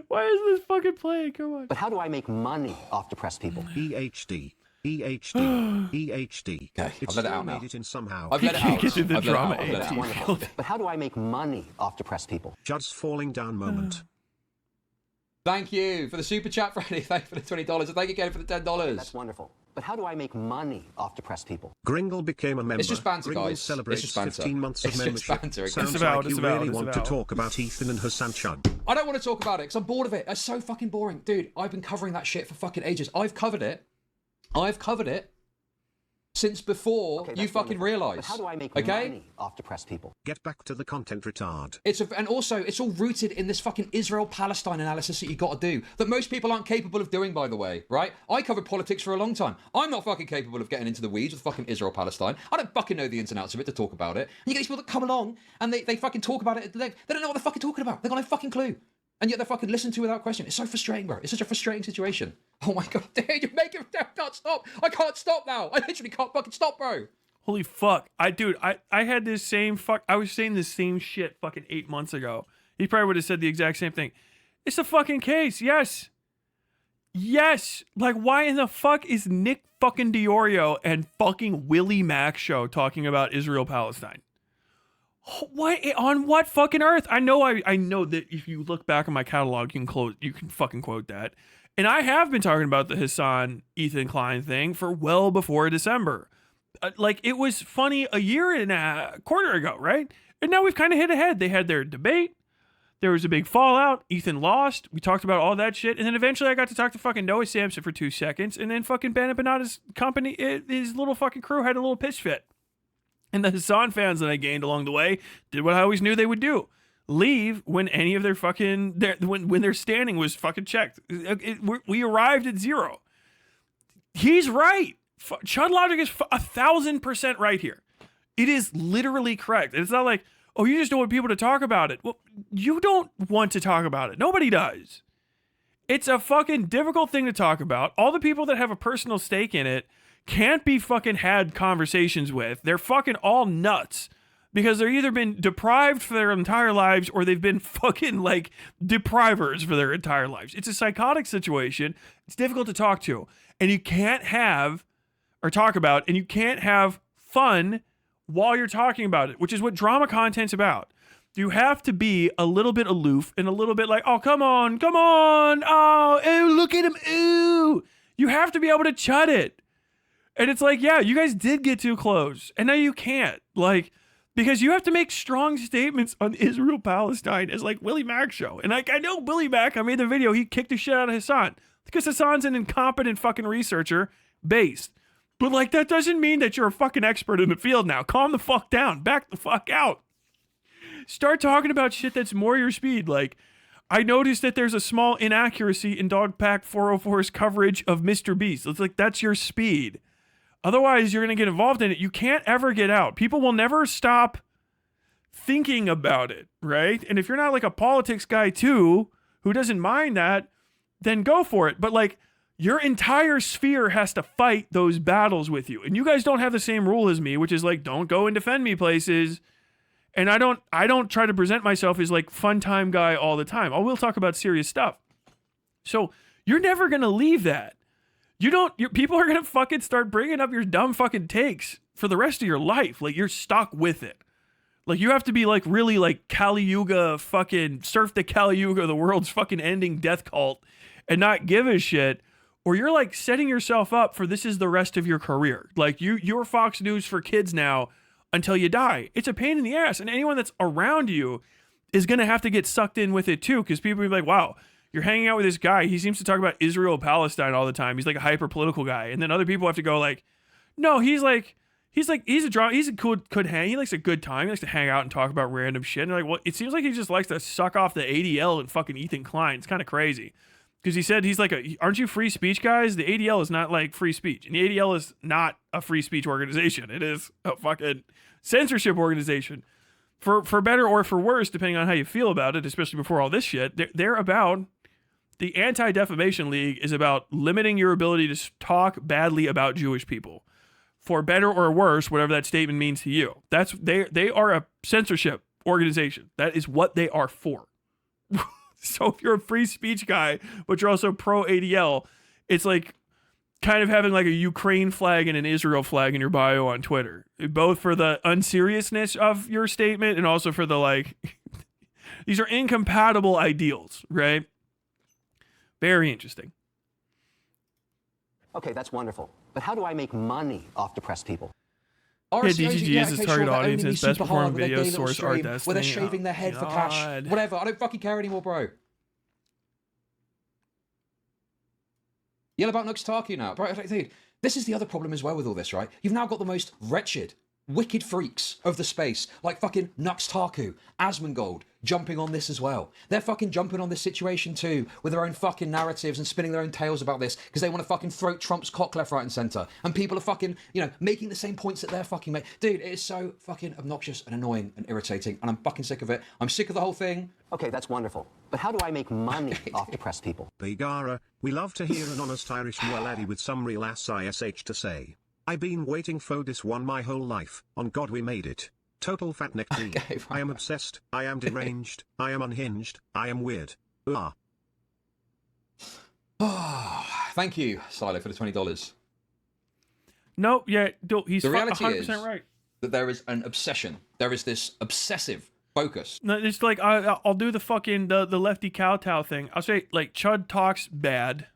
Speaker 1: Why is this fucking playing? Come on.
Speaker 6: But how do I make money off depressed people?
Speaker 3: EHD.
Speaker 2: Okay,
Speaker 3: It's
Speaker 2: I've let it
Speaker 3: still
Speaker 2: out now.
Speaker 3: made it in somehow.
Speaker 2: I've let it out.
Speaker 1: Get through the
Speaker 2: I've let it
Speaker 1: drama.
Speaker 2: out. I've let it out.
Speaker 6: Wonderful. But how do I make money off depressed people?
Speaker 3: Just falling down moment.
Speaker 2: Thank you for the super chat, Freddie. Thank you for the $20. And thank you again for the $10.
Speaker 6: That's wonderful. But how do I make money off depressed people?
Speaker 3: Gringle became a member.
Speaker 2: It's just banter,
Speaker 3: Gringle
Speaker 2: guys. It's
Speaker 3: celebrates
Speaker 2: just banter.
Speaker 3: 15 months of
Speaker 2: It's just
Speaker 3: membership.
Speaker 2: banter.
Speaker 3: Sounds
Speaker 1: It's about-
Speaker 3: like you
Speaker 1: it's about-
Speaker 3: really
Speaker 1: it's
Speaker 3: want to
Speaker 1: about.
Speaker 3: talk about Ethan and Hassan Chud.
Speaker 2: I don't want to talk about it because I'm bored of it. It's so fucking boring. Dude, I've been covering that shit for fucking ages. I've covered it. since before
Speaker 6: Okay,
Speaker 2: you
Speaker 6: that's
Speaker 2: fucking
Speaker 6: wonderful.
Speaker 2: realised.
Speaker 6: But how do I make
Speaker 2: okay?
Speaker 6: money off depressed people?
Speaker 3: Get back to the content, retard.
Speaker 2: And also, it's all rooted in this fucking Israel-Palestine analysis that you got to do, that most people aren't capable of doing, by the way, right? I covered politics for a long time. I'm not fucking capable of getting into the weeds with fucking Israel-Palestine. I don't fucking know the ins and outs of it to talk about it. And you get these people that come along, and they fucking talk about it, they don't know what they're fucking talking about. They've got no fucking clue. And yet they're fucking listened to without question. It's so frustrating, bro. It's such a frustrating situation. Oh my god, dude, you make it, I can't stop. I can't stop now. I literally can't fucking stop, bro.
Speaker 1: Holy fuck. I had this same I was saying the same shit fucking 8 months ago. He probably would have said the exact same thing. It's a fucking case. Yes. Yes. Like, why in the fuck is Nick fucking Deorio and fucking Willie Mac show talking about Israel-Palestine? What on what fucking earth? I know that if you look back on my catalog, you can fucking quote that. And I have been talking about the Hassan Ethan Klein thing for well before December. Like, it was funny a year and a quarter ago, right? And now we've kind of hit ahead. They had their debate. There was a big fallout. Ethan lost. We talked about all that shit. And then eventually I got to talk to fucking Noah Samson for 2 seconds. And then fucking Ben Benada's company, his little fucking crew had a little pitch fit. And the Hassan fans that I gained along the way did what I always knew they would do. Leave when any of their fucking, when their standing was fucking checked. We arrived at 0. He's right. Chud logic is 1,000% right here. It is literally correct. It's not like, oh, you just don't want people to talk about it. Well, you don't want to talk about it. Nobody does. It's a fucking difficult thing to talk about. All the people that have a personal stake in it can't be fucking had conversations with. They're fucking all nuts because they're either been deprived for their entire lives or they've been fucking like deprivers for their entire lives. It's a psychotic situation. It's difficult to talk to. And you can't have or talk about, and you can't have fun while you're talking about it, which is what drama content's about. You have to be a little bit aloof and a little bit like, oh, come on, oh, ew, look at him, ooh. You have to be able to chud it. And it's like, yeah, you guys did get too close, and now you can't, like, because you have to make strong statements on Israel-Palestine as like Willie Mac show. And like, I know Willie Mac, I made the video, he kicked the shit out of Hassan because Hassan's an incompetent fucking researcher based. But like, that doesn't mean that you're a fucking expert in the field now. Calm the fuck down. Back the fuck out. Start talking about shit that's more your speed. Like, I noticed that there's a small inaccuracy in Dogpack 404's coverage of Mr. Beast. It's like, that's your speed. Otherwise, you're going to get involved in it. You can't ever get out. People will never stop thinking about it, right? And if you're not like a politics guy too, who doesn't mind that, then go for it. But like, your entire sphere has to fight those battles with you. And you guys don't have the same rule as me, which is like, don't go and defend me places. And I don't try to present myself as like fun time guy all the time. I will talk about serious stuff. So you're never going to leave that. People are going to fucking start bringing up your dumb fucking takes for the rest of your life. Like, you're stuck with it. Like, you have to be like really like Kali Yuga fucking surf the Kali Yuga, the world's fucking ending death cult, and not give a shit. Or you're like setting yourself up for this is the rest of your career. Like, you're Fox News for kids now until you die. It's a pain in the ass. And anyone that's around you is going to have to get sucked in with it too. Because people will be like, wow, you're hanging out with this guy. He seems to talk about Israel-Palestine all the time. He's like a hyper-political guy. And then other people have to go like, no, he's a good hang. He likes a good time. He likes to hang out and talk about random shit. And they're like, well, it seems like he just likes to suck off the ADL and fucking Ethan Klein. It's kind of crazy. Because he said he's like, aren't you free speech guys? The ADL is not like free speech. And the ADL is not a free speech organization. It is a fucking censorship organization. For better or for worse, depending on how you feel about it, especially before all this shit, they're about, the Anti-Defamation League is about limiting your ability to talk badly about Jewish people. For better or worse, whatever that statement means to you. They are a censorship organization. That is what they are for. So if you're a free speech guy, but you're also pro ADL, it's like kind of having like a Ukraine flag and an Israel flag in your bio on Twitter, both for the unseriousness of your statement and also for the like, these are incompatible ideals, right? Very interesting.
Speaker 6: Okay, that's wonderful. But how do I make money off depressed people?
Speaker 1: Yeah, DGG is his target audience and his best performing
Speaker 2: video
Speaker 1: video source art destiny.
Speaker 2: Where they're shaving their head for cash. Whatever, I don't fucking care anymore, bro. Yellow Belt Nook's talking now. Bro, dude, This is the other problem as well with all this, right? You've now got the most wretched, wicked freaks of the space, like fucking Nux Taku, Asmongold, jumping on this as well. They're fucking jumping on this situation too, with their own fucking narratives and spinning their own tales about this, because they want to fucking throat Trump's cock left, right, and centre. And people are fucking, you know, making the same points that they're fucking making. Dude, it is so fucking obnoxious and annoying and irritating, and I'm fucking sick of it. I'm sick of the whole thing.
Speaker 6: Okay, that's wonderful. But how do I make money off depressed people?
Speaker 3: Begara, we love to hear an honest Irish laddie with some real ass ish to say. I been waiting for this one my whole life. On God we made it. Total fatneck team.
Speaker 2: Okay, fine.
Speaker 3: I am obsessed. I am deranged. I am unhinged. I am weird. Ah.
Speaker 2: Thank you, Silo, for the $20.
Speaker 1: No, yeah, he's
Speaker 2: The reality
Speaker 1: 100%
Speaker 2: is
Speaker 1: right.
Speaker 2: that there is an obsession. There is this obsessive focus.
Speaker 1: No, it's like I'll do the fucking the lefty kowtow thing. I'll say like Chud talks bad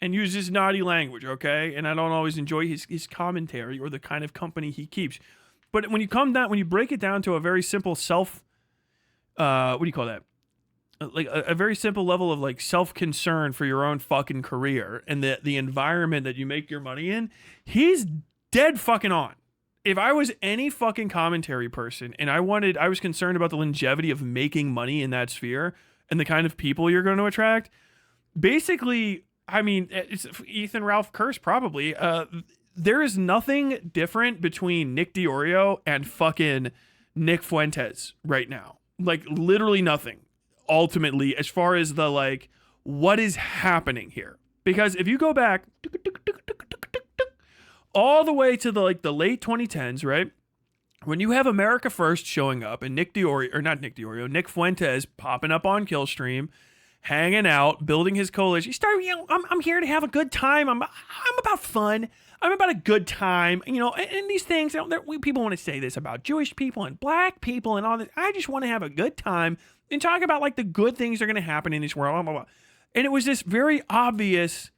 Speaker 1: and uses naughty language, okay? And I don't always enjoy his commentary or the kind of company he keeps. But when you break it down to a very simple what do you call that? Like a very simple level of like self-concern for your own fucking career and the environment that you make your money in, he's dead fucking on. If I was any fucking commentary person and I was concerned about the longevity of making money in that sphere and the kind of people you're going to attract, basically, I mean, it's Ethan Ralph Curse probably. There is nothing different between Nick Deorio and fucking Nick Fuentes right now. Like literally nothing. Ultimately, as far as the like, what is happening here? Because if you go back all the way to the late 2010s, right? When you have America First showing up and Nick Fuentes popping up on Killstream, hanging out, building his coalition. He started, I'm here to have a good time. I'm about fun. I'm about a good time. And these things, people want to say this about Jewish people and black people and all this. I just want to have a good time and talk about like the good things that are going to happen in this world. Blah, blah, blah. And it was this very obvious,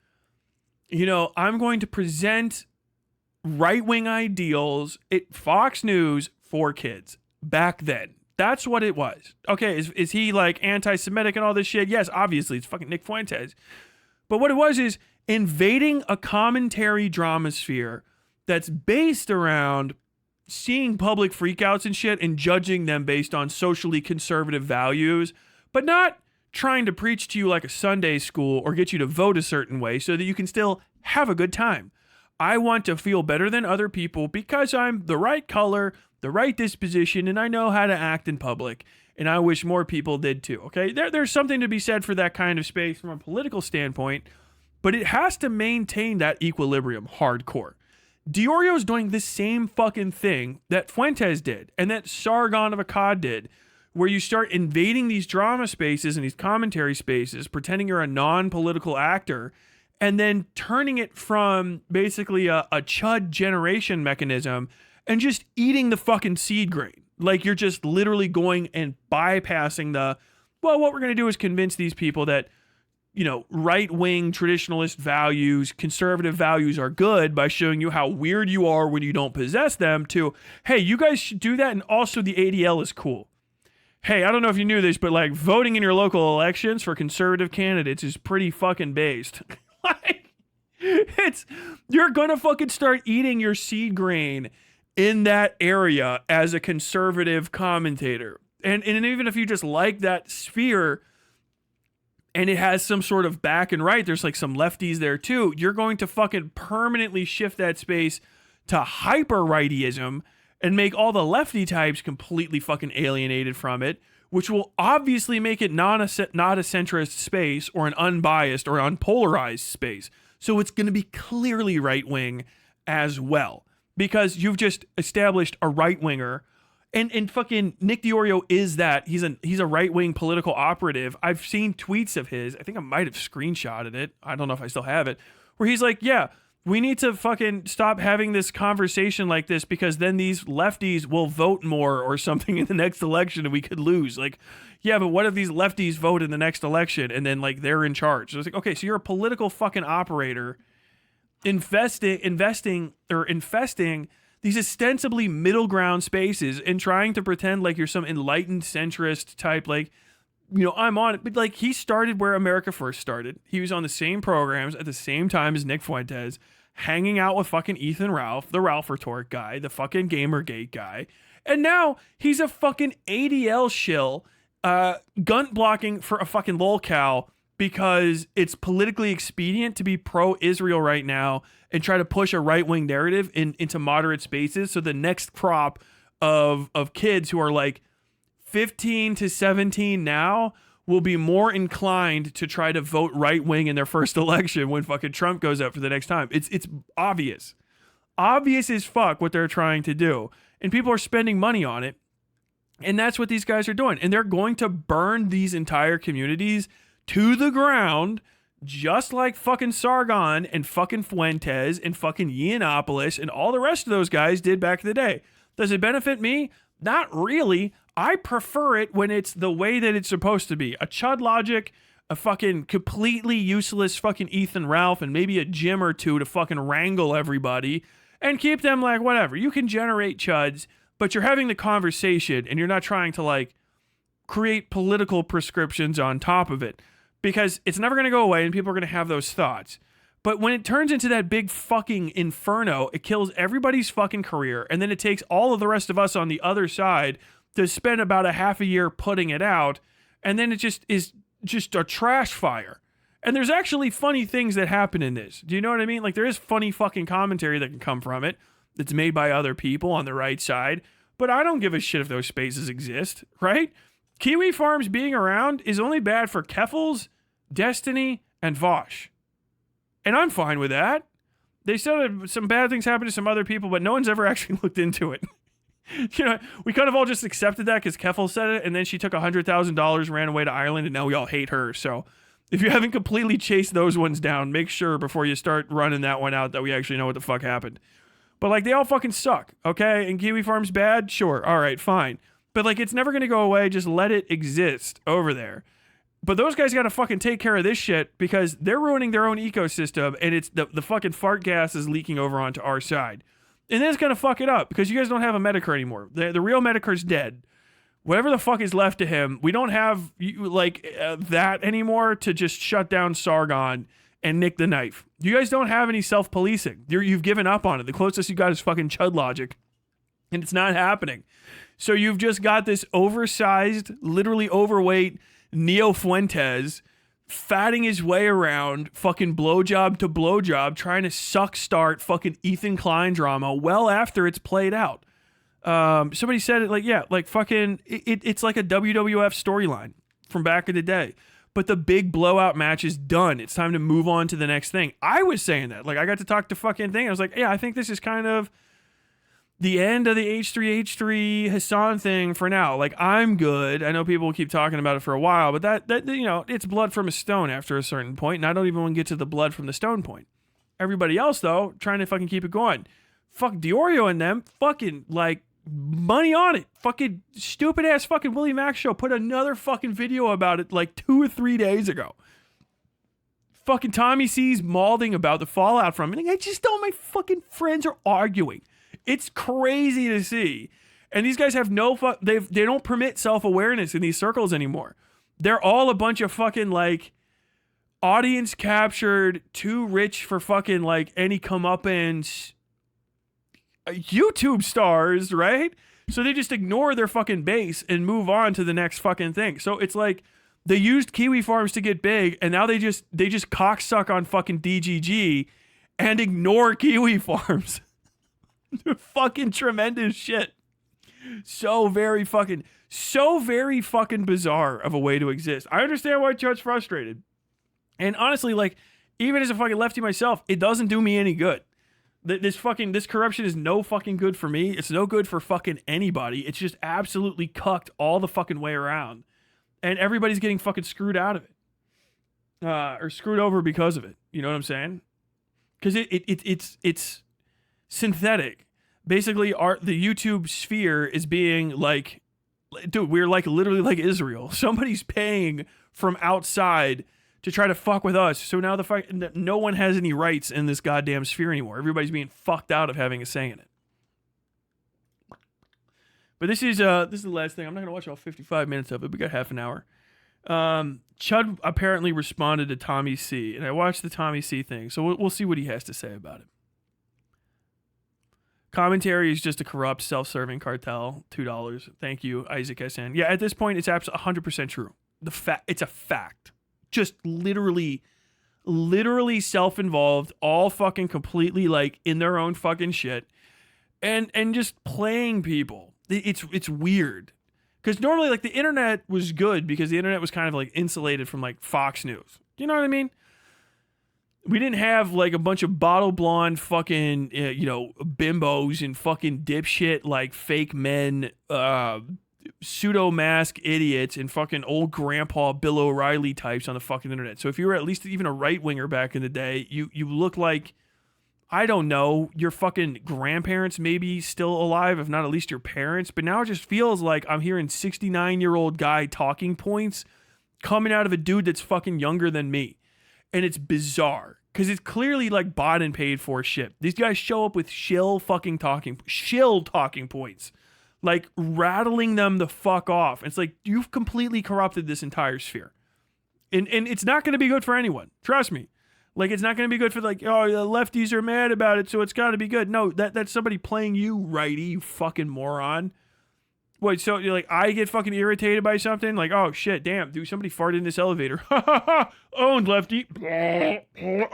Speaker 1: I'm going to present right-wing ideals at Fox News for kids back then. That's what it was. Okay, is he like anti-Semitic and all this shit? Yes, obviously, it's fucking Nick Fuentes. But what it was is invading a commentary drama sphere that's based around seeing public freakouts and shit and judging them based on socially conservative values, but not trying to preach to you like a Sunday school or get you to vote a certain way so that you can still have a good time. I want to feel better than other people because I'm the right color, the right disposition, and I know how to act in public. And I wish more people did too, okay? There's something to be said for that kind of space from a political standpoint, but it has to maintain that equilibrium hardcore. Deorio's doing the same fucking thing that Fuentes did and that Sargon of Akkad did, where you start invading these drama spaces and these commentary spaces, pretending you're a non-political actor, and then turning it from basically a Chud generation mechanism and just eating the fucking seed grain. Like you're just literally going and bypassing what we're going to do is convince these people that, right-wing traditionalist values, conservative values are good by showing you how weird you are when you don't possess them to, hey, you guys should do that. And also the ADL is cool. Hey, I don't know if you knew this, but like voting in your local elections for conservative candidates is pretty fucking based. Like, you're going to fucking start eating your seed grain in that area as a conservative commentator. And even if you just like that sphere and it has some sort of back and right, there's like some lefties there too, you're going to fucking permanently shift that space to hyper rightyism and make all the lefty types completely fucking alienated from it, which will obviously make it not a centrist space or an unbiased or unpolarized space. So it's going to be clearly right-wing as well, because you've just established a right-winger, and fucking Nick Deorio is that. He's a right-wing political operative. I've seen tweets of his. I think I might have screenshotted it. I don't know if I still have it, where he's like, yeah, we need to fucking stop having this conversation like this because then these lefties will vote more or something in the next election and we could lose. Like, yeah, but what if these lefties vote in the next election and then like they're in charge? So it's like, okay, so you're a political fucking operator infesting these ostensibly middle ground spaces and trying to pretend like you're some enlightened centrist type, like, I'm on it. But like he started where America First started. He was on the same programs at the same time as Nick Fuentes, hanging out with fucking Ethan Ralph, the Ralph Retort guy, the fucking Gamergate guy. And now he's a fucking ADL shill, gunt blocking for a fucking lolcow because it's politically expedient to be pro-Israel right now and try to push a right-wing narrative into moderate spaces. So the next crop of kids who are like 15 to 17 now will be more inclined to try to vote right-wing in their first election when fucking Trump goes up for the next time. It's obvious. Obvious as fuck what they're trying to do. And people are spending money on it. And that's what these guys are doing. And they're going to burn these entire communities to the ground, just like fucking Sargon and fucking Fuentes and fucking Yiannopoulos and all the rest of those guys did back in the day. Does it benefit me? Not really. I prefer it when it's the way that it's supposed to be. A Chud Logic, a fucking completely useless fucking Ethan Ralph, and maybe a Jim or two to fucking wrangle everybody and keep them like, whatever. You can generate Chuds, but you're having the conversation and you're not trying to like create political prescriptions on top of it, because it's never going to go away and people are going to have those thoughts. But when it turns into that big fucking inferno, it kills everybody's fucking career. And then it takes all of the rest of us on the other side to spend about a half a year putting it out. And then it just is just a trash fire. And there's actually funny things that happen in this. Do you know what I mean? Like, there is funny fucking commentary that can come from it that's made by other people on the right side. But I don't give a shit if those spaces exist, right? Kiwi Farms being around is only bad for Keffels, Destiny, and Vosh. And I'm fine with that. They said some bad things happened to some other people, but no one's ever actually looked into it. You know, we kind of all just accepted that because Keffel said it, and then she took $100,000, ran away to Ireland, and now we all hate her. So if you haven't completely chased those ones down, make sure before you start running that one out that we actually know what the fuck happened. But like, they all fucking suck, okay? And Kiwi Farm's bad? Sure. All right, fine. But like, it's never going to go away. Just let it exist over there. But those guys got to fucking take care of this shit because they're ruining their own ecosystem, and it's the fucking fart gas is leaking over onto our side. And then it's going to fuck it up because you guys don't have a Medicare anymore. The real Medicare's dead. Whatever the fuck is left to him, we don't have that anymore to just shut down Sargon and Nick the Knife. You guys don't have any self-policing. You've given up on it. The closest you got is fucking Chud Logic, and it's not happening. So you've just got this oversized, literally overweight Neo Fuentes fatting his way around fucking blowjob to blowjob trying to start fucking Ethan Klein drama well after it's played out. Somebody said it like, yeah, like fucking it's like a WWF storyline from back in the day. But the big blowout match is done. It's time to move on to the next thing. I was saying that. Like, I got to talk to fucking thing. I was like, yeah, I think this is kind of the end of the H3 Hassan thing for now. Like, I'm good. I know people will keep talking about it for a while, but that you know, it's blood from a stone after a certain point, and I don't even want to get to the blood from the stone point. Everybody else, though, trying to fucking keep it going. Fuck Deorio and them, fucking, like, money on it. Fucking stupid-ass fucking Willie Mack show put another fucking video about it, like, 2 or 3 days ago. Fucking TommyC's mauling about the fallout from it. I just know my fucking friends are arguing. It's crazy to see. And these guys have they don't permit self-awareness in these circles anymore. They're all a bunch of fucking like audience captured, too rich for fucking like any comeuppance YouTube stars, right? So they just ignore their fucking base and move on to the next fucking thing. So it's like they used Kiwi Farms to get big, and now they just cocksuck on fucking DGG and ignore Kiwi Farms. Fucking tremendous shit. So very fucking bizarre of a way to exist. I understand why Chud's frustrated. And honestly, like, even as a fucking lefty myself, it doesn't do me any good. This corruption is no fucking good for me. It's no good for fucking anybody. It's just absolutely cucked all the fucking way around. And everybody's getting fucking screwed out of it. Or screwed over because of it. You know what I'm saying? Because it's synthetic. Basically, the YouTube sphere is being like, dude, we're like literally like Israel. Somebody's paying from outside to try to fuck with us. So now no one has any rights in this goddamn sphere anymore. Everybody's being fucked out of having a say in it. But this is the last thing. I'm not gonna watch all 55 minutes of it. We got half an hour. Chud apparently responded to TommyC, and I watched the TommyC thing. So we'll see what he has to say about it. Commentary is just a corrupt, self-serving cartel. $2. Thank you, Isaac SN. Yeah, at this point, it's absolutely 100% true. It's a fact. Just literally self-involved, all fucking completely like in their own fucking shit, and just playing people. It's weird. Because normally, like, the internet was good because the internet was kind of, like, insulated from, like, Fox News. You know what I mean? We didn't have, like, a bunch of bottle blonde fucking, bimbos and fucking dipshit, like, fake men, pseudo-mask idiots and fucking old grandpa Bill O'Reilly types on the fucking internet. So if you were at least even a right-winger back in the day, you look like, I don't know, your fucking grandparents maybe still alive, if not at least your parents. But now it just feels like I'm hearing 69-year-old guy talking points coming out of a dude that's fucking younger than me. And it's bizarre because it's clearly like bought and paid for shit. These guys show up with shill talking points, like rattling them the fuck off. It's like, you've completely corrupted this entire sphere. And it's not going to be good for anyone. Trust me. Like, it's not going to be good for, like, oh, the lefties are mad about it, so it's got to be good. No, that's somebody playing you righty, you fucking moron. Wait, so, you're like, I get fucking irritated by something? Like, oh, shit, damn, dude, somebody farted in this elevator. Ha, ha, ha, owned, lefty.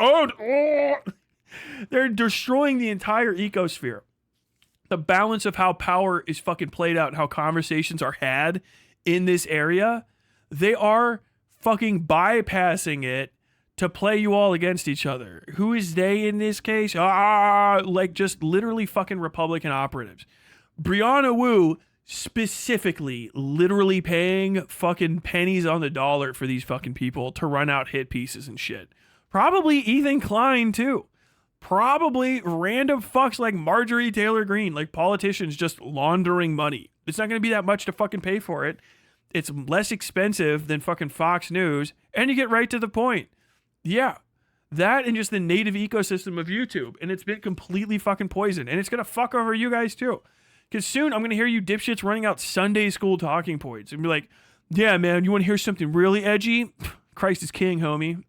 Speaker 1: Owned. They're destroying the entire ecosphere. The balance of how power is fucking played out and how conversations are had in this area, they are fucking bypassing it to play you all against each other. Who is they in this case? Like just literally fucking Republican operatives. Brianna Wu specifically literally paying fucking pennies on the dollar for these fucking people to run out hit pieces and shit. Probably Ethan Klein too. Probably random fucks like Marjorie Taylor Greene, like politicians just laundering money. It's not going to be that much to fucking pay for it. It's less expensive than fucking Fox News, and you get right to the point. Yeah, that and just the native ecosystem of YouTube. And it's been completely fucking poisoned. And it's going to fuck over you guys too. Because soon I'm going to hear you dipshits running out Sunday school talking points. And be like, yeah, man, you want to hear something really edgy? Christ is king, homie.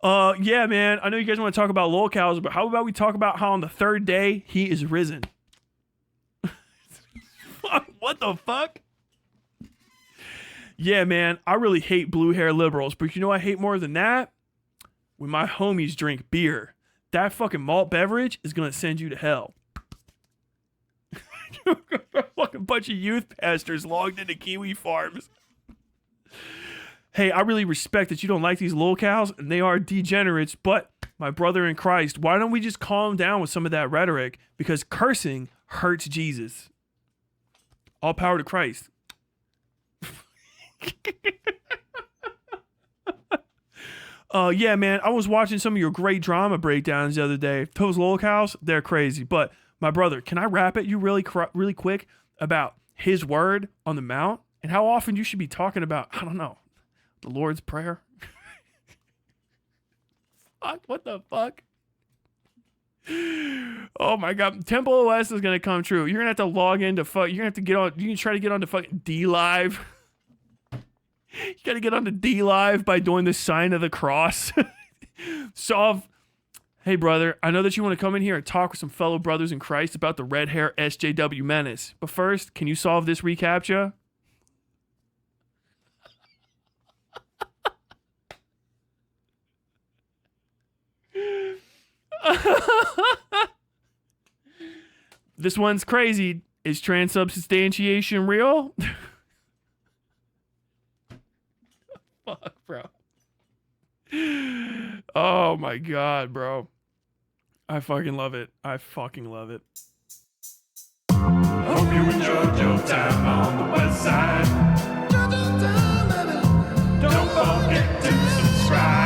Speaker 1: What? Yeah, man, I know you guys want to talk about lolcows, but how about we talk about how on the third day he is risen? What the fuck? Yeah, man, I really hate blue hair liberals, but you know what I hate more than that? When my homies drink beer. That fucking malt beverage is going to send you to hell. A fucking bunch of youth pastors logged into Kiwi Farms. Hey, I really respect that you don't like these lolcows, and they are degenerates, but my brother in Christ, why don't we just calm down with some of that rhetoric? Because cursing hurts Jesus. All power to Christ. Yeah, man, I was watching some of your great drama breakdowns the other day. Those lolcows, they're crazy. But my brother, can I rap at you really quick about his word on the mount and how often you should be talking about, I don't know, the Lord's Prayer? Fuck, what the fuck? Oh my god, Temple OS is gonna come true. You're gonna have to log into you're gonna have to get on. You can try to get on to fucking D Live. You gotta get on to D Live by doing the sign of the cross. Solve. Hey brother, I know that you want to come in here and talk with some fellow brothers in Christ about the red hair SJW menace. But first, can you solve this reCAPTCHA? This one's crazy. Is transubstantiation real? Fuck, bro. Oh my god, bro. I fucking love it. I fucking love it.
Speaker 7: Hope you enjoyed your time on the Westside. Don't forget to subscribe.